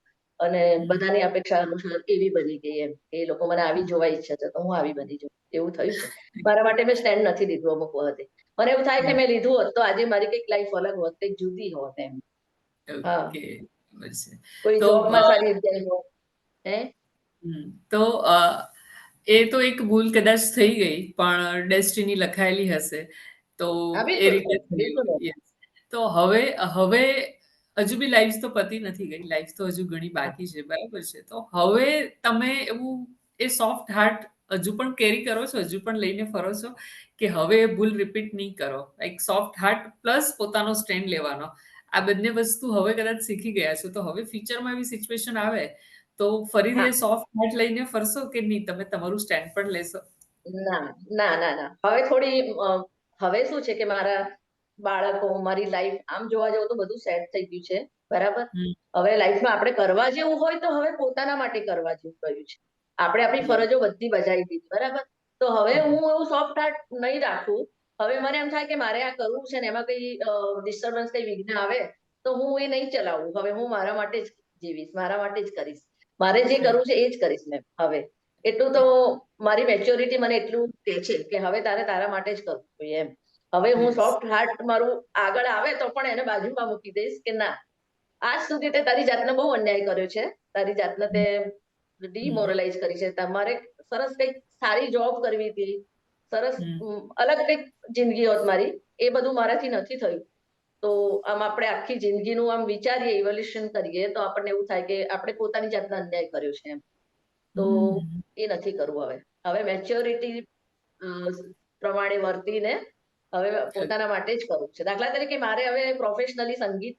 અને હમ, બધાની અપેક્ષા અનુસાર એવી બની ગઈ એમ. કે એ લોકો મને આવી જોવા ઈચ્છે છે તો હું આવી બની જાઉં. એવું થયું છે. મારા માટે મેં સ્ટેન્ડ નથી લીધું અમુક વખતે. મને એવું થાય કે હમ. મેં લીધું હોત તો આજે મારી કંઈક લાઈફ અલગ હોત, કંઈક જુદી હોત એમ. હા. ઓકે, બરાબર છે. કોઈ તો જોબમાં સારી જગ્યાએ હોત. હે? તો એ તો એક ભૂલ કદાચ થઈ ગઈ, પણ ડેસ્ટિની લખાયેલી હશે. તો હા, એ બિલકુલ. રીતે બિલકુલ. થયું. યસ. તો હવે હજુ બી લાઈફ તો પતી નથી ગઈ. લાઈફ તો હજુ ઘણી બાકી છે. બરાબર છે. તો હવે તમે એવું એ સોફ્ટ હાર્ટ હજુ પણ કેરી કરો છો? હજુ પણ લઈને ફરો છો? કે હવે એ ભૂલ રિપીટ નહીં કરો? એક સોફ્ટ હાર્ટ પ્લસ પોતાનો સ્ટેન્ડ લેવાનો. આ બંને વસ્તુ હવે કદાચ શીખી ગયા છો. તો હવે ફ્યુચરમાં એવી સિચ્યુએશન આવે તો ફરીથી હા. એ સોફ્ટ હાર્ટ લઈને ફરશો કે નહીં? તમે તમારું સ્ટેન્ડ પણ લેશો? ના, ના. હવે થોડી હવે શું છે કે મારા બાળકો, મારી લાઈફ આમ જોવા જાવ તો બધું સેટ થઈ ગયું છે. બરાબર? હમ. હવે લાઈફમાં આપણે કરવા જેવું હોય તો હવે પોતાના માટે કરવા જેવું કર્યું છે. આપણે આપણી યસ. ફરજો બધી બજાવી દીધી, બરાબર? તો હવે હમ. હું એવું સોફ્ટ હાર્ટ નહીં રાખું. હવે મને એમ થાય કે મારે આ કરવું છે ને એમાં કંઈ ડિસ્ટર્બન્સ, કંઈ વિઘ્ન આવે તો હું એ નહીં ચલાવું. હવે હું મારા માટે જ જીવીશ, મારા માટે જ કરીશ. મારે જે કરવું છે એ જ કરીશ મેં હવે. એટલું તો મારી મેચ્યોરિટી મને એટલું કહે છે કે હવે તારે તારા માટે જ કરવું જોઈએ એમ. હવે હું યસ. સોફ્ટ હાર્ટ મારું આગળ આવે તો પણ એને બાજુમાં મૂકી દઈશ કે ના, આજ સુધી તે તારી જાતને બહુ અન્યાય કર્યો છે. તારી જાતને તે હમ. ડિમોરલાઈઝ કરી છે. તમારે સરસ કંઈક સારી જોબ કરવી હતી. સરસ હમ. અલગ કંઈક જિંદગી હોત મારી. એ બધું મારાથી નથી થયું. તો આમ આપણે આખી જિંદગીનું આમ વિચારીએ, ઇવોલ્યુશન કરીએ તો આપણને એવું થાય કે આપણે પોતાની જાતને અન્યાય કર્યો છે એમ. તો હમ. એ નથી કરવું હવે. હવે મેચ્યોરિટી પ્રમાણે વર્તીને હવે પોતાના માટે જ કરવું છે. દાખલા તરીકે મારે હવે પ્રોફેશનલી સંગીત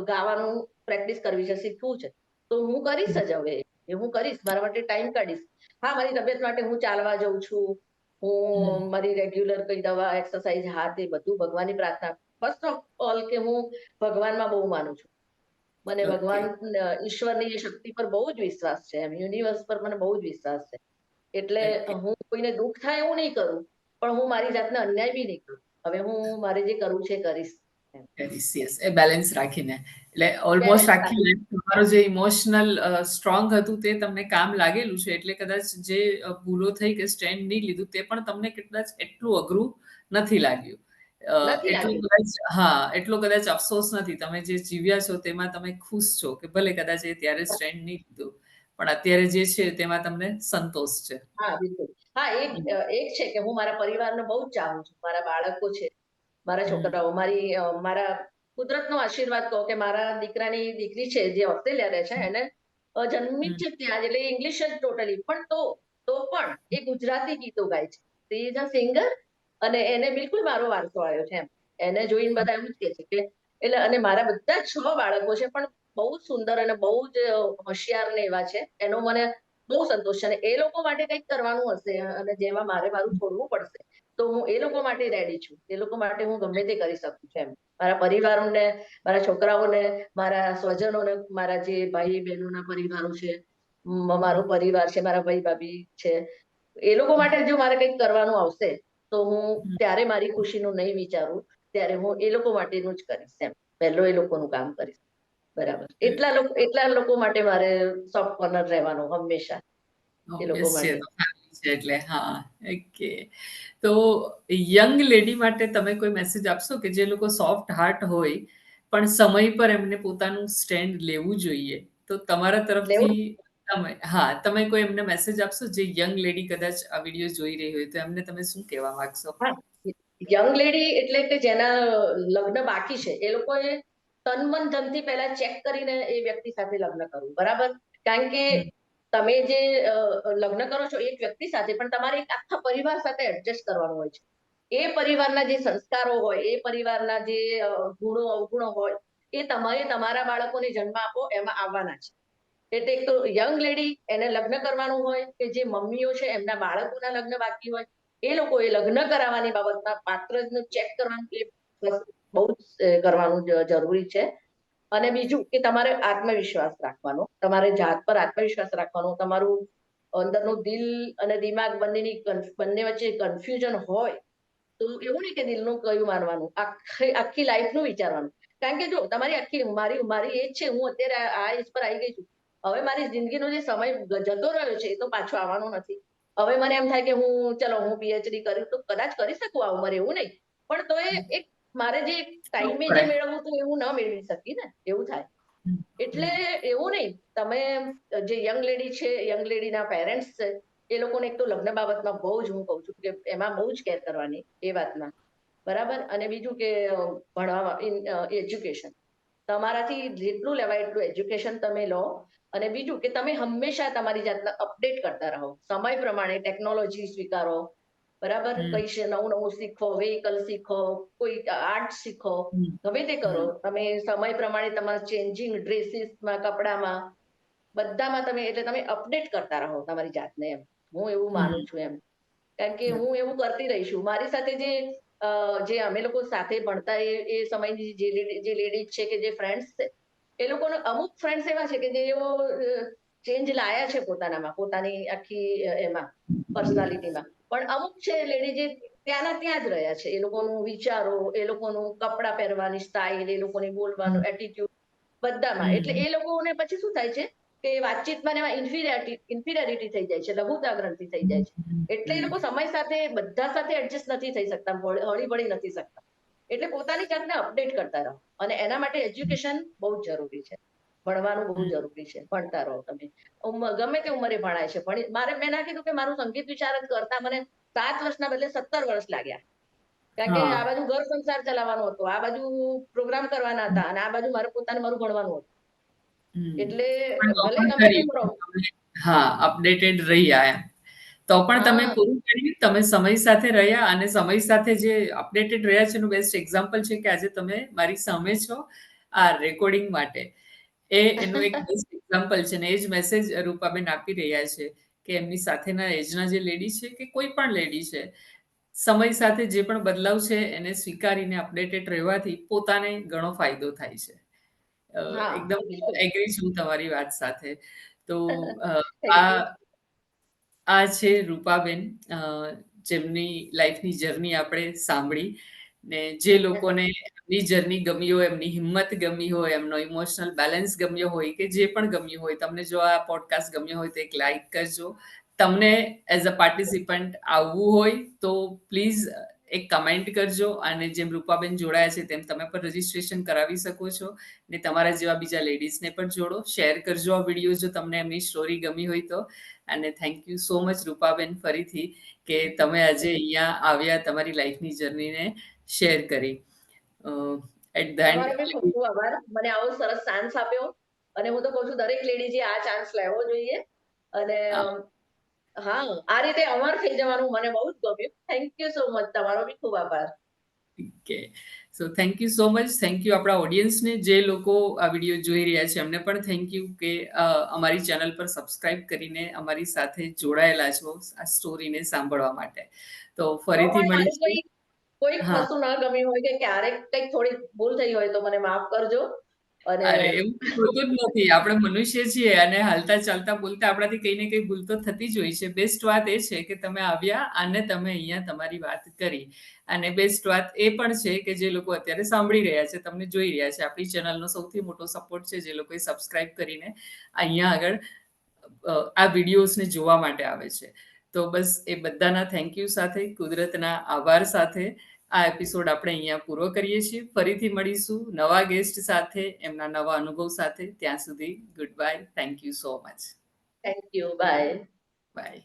ગાવાનું પ્રેક્ટિસ કરવી છે, શીખવું છે. તો હું કરીશ જ હવે. એ હું કરીશ. મારા માટે ટાઈમ કાઢીશ. હા, મારી તબિયત માટે હું ચાલવા જઉં છું. હમ. હું મારી રેગ્યુલર કઈ દવા, એક્સરસાઇઝ, હા તે બધું ભગવાનની પ્રાર્થના. ફર્સ્ટ ઓફ ઓલ કે હું ભગવાનમાં બહુ માનું છું. મને ઓકે. ભગવાન ઈશ્વરની એ શક્તિ પર બહુ જ વિશ્વાસ છે એમ. યુનિવર્સ પર મને બહુ જ વિશ્વાસ છે. એટલે ઓકે. હું કોઈને દુઃખ થાય એવું નહીં કરું. પણ હું મારી જાતને અન્યાય બી નહીં કરું. હવે હું મારે જે કરવું છે એ કરીશ એમ. Yes, yes. એ બેલેન્સ રાખીને. એટલે ઓલમોસ્ટ બેલેન્સ આખી રાખી. લાઈફ તમારું જે ઇમોશનલ સ્ટ્રોંગ હતું તે તમને કામ લાગેલું છે. એટલે કદાચ જે ભૂલો થઈ કે સ્ટેન્ડ નહીં લીધું તે પણ તમને કદાચ એટલું અઘરું નથી લાગ્યું. નથી એટલું લાગ્યું. કદાચ હા, એટલો કદાચ અફસોસ નથી. તમે જે જીવ્યા છો તેમાં તમે ખુશ છો કે ભલે કદાચ એ ત્યારે સ્ટેન્ડ નહીં લીધું. પણ અત્યારે જે છે તેમાં તમને સંતોષ છે. હા, બિલકુલ. હા, એક છે કે હું મારા પરિવારને બહુ જ ચાહું છું. મારા બાળકો છે, મારા હમ. છોકરાઓ, મારા કુદરતનો આશીર્વાદ કહો કે મારા દીકરાની દીકરી છે જે ઓસ્ટ્રેલિયા રહે છે, એને જન્મી હમ. જ છે ત્યાં જ, એટલે ઇંગ્લિશ જ ટોટલી. પણ તો પણ એ ગુજરાતી ગીતો ગાય છે. શી ઇઝ અ સિંગર અને એને બિલકુલ મારો વારસો આવ્યો છે એમ. એને જોઈને બધા એવું જ કહે છે કે એટલે અને મારા બધા 6 બાળકો છે પણ બહુ જ સુંદર અને બહુ જ હોશિયાર ને એવા છે. એનો મને બહુ સંતોષ છે અને એ લોકો માટે કંઈક કરવાનું હશે અને જેમાં મારે મારું છોડવું પડશે, તો હું એ લોકો માટે રેડી છું. એ લોકો માટે હું ગમે તે કરી શકું છું એમ. મારા પરિવારોને, મારા છોકરાઓને, મારા સ્વજનોને, મારા જે ભાઈ-બહેનોના પરિવારો છે, મારો પરિવાર છે, મારા ભાઈ-ભાભી છે. એ લોકો માટે જો મારે કંઈક કરવાનું આવશે, તો હું હમ. ત્યારે મારી ખુશીનું નહીં વિચારું. ત્યારે હું એ લોકો માટેનું જ કરીશ એમ. પહેલો એ લોકોનું કામ કરીશ. બરાબર. એટલા લોકો માટે મારે સોફ્ટ કોર્નર રહેવાનું હંમેશા. એ લોકો ઓબ્વિયસ છે માટે. તો ફેમિલી છે એટલે હા. ઓકે. તો યંગ લેડી માટે તમે કોઈ મેસેજ આપશો કે જે લોકો સોફ્ટ હાર્ટ હોય પણ સમય પર એમને પોતાનું સ્ટેન્ડ લેવું જોઈએ. તો તમારા એટલે એવું તરફથી તમે કોઈ એમને મેસેજ આપશો જે યંગ લેડી કદાચ આ વિડીયો જોઈ રહી હોય તો એમને તમે શું કહેવા માંગશો? હા, યંગ લેડી એટલે કે જેના લગ્ન બાકી છે, એ લોકોએ તન, મન, ધનથી પહેલા ચેક કરીને એ વ્યક્તિ સાથે લગ્ન કરવું. બરાબર? કારણ કે હમ. તમે જે લગ્ન કરો છો એક વ્યક્તિ સાથે, પણ તમારે એક આખા પરિવાર સાથે એડજસ્ટ કરવાનું હોય છે. એ પરિવારના જે સંસ્કારો હોય, એ પરિવારના જે ગુણો અવગુણો હોય, એ તમારે તમારા બાળકોને જન્મ આપો એમાં આવવાના છે. એટલે એક તો યંગ લેડી એને લગ્ન કરવાનું હોય કે જે મમ્મીઓ છે એમના બાળકોના લગ્ન બાકી હોય, એ લોકોએ લગ્ન કરાવવાની બાબતમાં પાત્રનું ચેક કરવાનું એ બહુ જ કરવાનું જરૂરી છે. અને બીજું કે તમારે આત્મવિશ્વાસ રાખવાનો, તમારે જાત પર આત્મવિશ્વાસ રાખવાનો, તમારું અંદરનું દિલ અને દિમાગ બંને વચ્ચે કન્ફ્યુઝન હોય, તો એવું નહીં કે દિલનું કયું માનવાનું, આખી લાઈફનું વિચારવાનું. કારણ કે જો તમારી આખી મારી એજ છે, હું અત્યારે આ એજ પર આવી ગઈ છું. હવે મારી જિંદગીનો જે સમય જતો રહ્યો છે, એ તો પાછો આવવાનો નથી. હવે મને એમ થાય કે હું પીએચડી કર્યું તો કદાચ કરી શકું આ ઉંમરે, એવું નહીં. પણ તો એ એક મારે જે જવું ટાઈમે જે પડે. મેળવવું હતું એવું ન મેળવી શકી ને, એવું થાય. હમ. એટલે હમ. એવું નહીં, તમે જે યંગ લેડી છે, યંગ લેડીના પેરેન્ટ્સ છે, એ લોકોને એક તો લગ્ન બાબતમાં બહુ જ હું કહું છું કે એમાં બહુ જ કેર કરવાની એ વાતમાં. બરાબર? અને બીજું કે ભણવામાં એજ્યુકેશન. તમારાથી જેટલું લેવાય એટલું એજ્યુકેશન તમે લો. અને બીજું કે તમે હંમેશા તમારી જાતને અપડેટ કરતા રહો. સમય પ્રમાણે ટેકનોલોજી સ્વીકારો. બરાબર? હમ. કંઈ નવું-નવું શીખો, વ્હીકલ શીખો, કોઈ આર્ટ શીખો. હમ. ગમે તે કરો. હમ. તમે સમય પ્રમાણે તમારા ચેન્જિંગ ડ્રેસીસમાં, કપડામાં, બધામાં તમે અપડેટ કરતા રહો તમારી જાતને એમ. હું એવું માનું હમ. છું એમ. કારણ કે હું એવું કરતી રહી છું. મારી સાથે જે અમે લોકો સાથે ભણતા એ સમયની જે લેડીઝ છે કે જે ફ્રેન્ડ્સ છે, એ લોકોનો અમુક ફ્રેન્ડ્સ એવા છે કે જેઓ ચેન્જ લાયા છે પોતાનામાં, પોતાની આખી એમાં પર્સનાલિટીમાં. પણ અમુક છે લેડી જે ત્યાંના ત્યાં જ રહ્યા છે. એ લોકોનું વિચારો, એ લોકોનું કપડાં પહેરવાની સ્ટાઇલ, એ લોકોની બોલવાનું એટીટ્યુડ બધામાં. એટલે હમ એ લોકોને પછી શું થાય છે કે વાતચીતમાં ને એમાં ઇન્ફિરિયરિટી થઈ જાય છે, લઘુતા ગ્રંથિ થઈ જાય છે. એટલે એ લોકો સમય સાથે બધા સાથે એડજસ્ટ નથી થઈ શકતા, હળી-ભળી નથી શકતા. એટલે પોતાની જાતને અપડેટ કરતા રહો અને એના માટે એજ્યુકેશન બહુ જ જરૂરી છે. ભણવાનું બહુ જરૂરી છે. ભણતા રહો તમે. ગમે તે ઉંમરે ભણાય છે. મેં ના કીધું કે મારું સંગીત વિશારદ કરતા મને 7 વર્ષના બદલે 17 વર્ષ લાગ્યા. કારણ કે હા આ બાજુ ઘર સંસાર ચલાવવાનો હતો, આ બાજુ પ્રોગ્રામ કરવાના હતા અને આ બાજુ મારું ભણવાનું હતું. હમ. એટલે પણ તો ભલે પણ ગમે ખરી તેમ રહો. તમે હા અપડેટેડ રહ્યા એમ. તો પણ તમે હા, પૂરું કર્યું, તમે સમય સાથે રહ્યા અને સમય સાથે જે અપડેટેડ રહ્યા છે એનું બેસ્ટ એક્ઝામ્પલ છે કે આજે તમે મારી સામે છો આ રેકોર્ડિંગ માટે. એનું એક બેસ્ટ એક્ઝામ્પલ છે ને એ જ મેસેજ રૂપાબેન આપી રહ્યા છે કે એમની સાથેના એજના જે લેડી છે કે કોઈ પણ લેડી છે, સમય સાથે જે પણ બદલાવ છે એને સ્વીકારીને અપડેટેડ રહેવાથી પોતાને ઘણો ફાયદો થાય છે. હા, એકદમ બિલકુલ. એગ્રી છું તમારી વાત સાથે. તો થેન્ક આ યુ. આ છે રૂપાબેન, જેમની લાઈફની જર્ની આપણે સાંભળી ને જે લોકોને એમની જર્ની ગમી હોય, એમની હિંમત ગમી હોય, એમનો ઇમોશનલ બેલેન્સ ગમ્યો હોય કે જે પણ ગમ્યું હોય, તમને જો આ પોડકાસ્ટ ગમ્યો હોય તો એક લાઈક કરજો. તમને એઝ અ પાર્ટિસિપન્ટ આવવું હોય તો પ્લીઝ એક કમેન્ટ કરજો અને જેમ રૂપાબેન જોડાયા છે તેમ તમે પણ રજિસ્ટ્રેશન કરાવી શકો છો ને તમારા જેવા બીજા લેડીઝને પણ જોડો. શેર કરજો આ વિડીયો જો તમને એમની સ્ટોરી ગમી હોય તો. અને thank you so much Rupaben ફરીથી કે તમે આજે અહીંયા આવ્યા, તમારી લાઈફની જર્નીને શેર કરી. એટ ધ તમારો બી ખૂબ એન્ડ ખૂબ આભાર. મને આવો સરસ ચાન્સ આપ્યો અને હું તો કહું છું દરેક લેડીઝે આ ચાન્સ લેવો જોઈએ અને હા, આ રીતે અમર થઈ જવાનું મને બહુ જ ગમ્યું. Thank you so much. તમારો બી ખૂબ આભાર. Okay. So thank you so much. Thank you આપણા ઓડિયન્સને, જે લોકો આ વિડીયો જોઈ રહ્યા છે એમને પણ થેન્ક યુ કે અમારી ચેનલ પર સબસ્ક્રાઇબ કરીને અમારી સાથે જોડાયેલા છો આ સ્ટોરીને સાંભળવા માટે. તો જો ફરીથી કોઈ મારી મળીશું. કોઈક હા. વસ્તુ ન ગમી હોય કે ક્યારેક કંઈક થોડી ભૂલ થઈ હોય તો મને માફ કરજો અને અરે એવું હોતું જ નથી. આપણે મનુષ્ય છીએ અને હાલતા ચાલતા બોલતા આપણાથી કંઈ ને કંઈ ભૂલ તો થતી જ હોય છે. બેસ્ટ વાત એ છે કે તમે આવ્યા અને તમે અહીંયા તમારી વાત કરી. અને બેસ્ટ વાત એ પણ છે કે જે લોકો અત્યારે સાંભળી રહ્યા છે, તમને જોઈ રહ્યા છે. આપણી ચેનલનો સૌથી મોટો સપોર્ટ છે જે લોકોએ સબસ્ક્રાઇબ કરીને અહીંયા આગળ આ વિડીયોઝને જોવા માટે આવે છે. તો બસ એ બધાના થેન્ક યુ સાથે, કુદરતના આભાર સાથે આ એપિસોડ આપણે અહીંયા પૂરો કરીએ છીએ. ફરીથી મળીશું નવા ગેસ્ટ સાથે, એમના નવા અનુભવ સાથે. ત્યાં સુધી goodbye. Thank you so much. Thank you. Bye. By.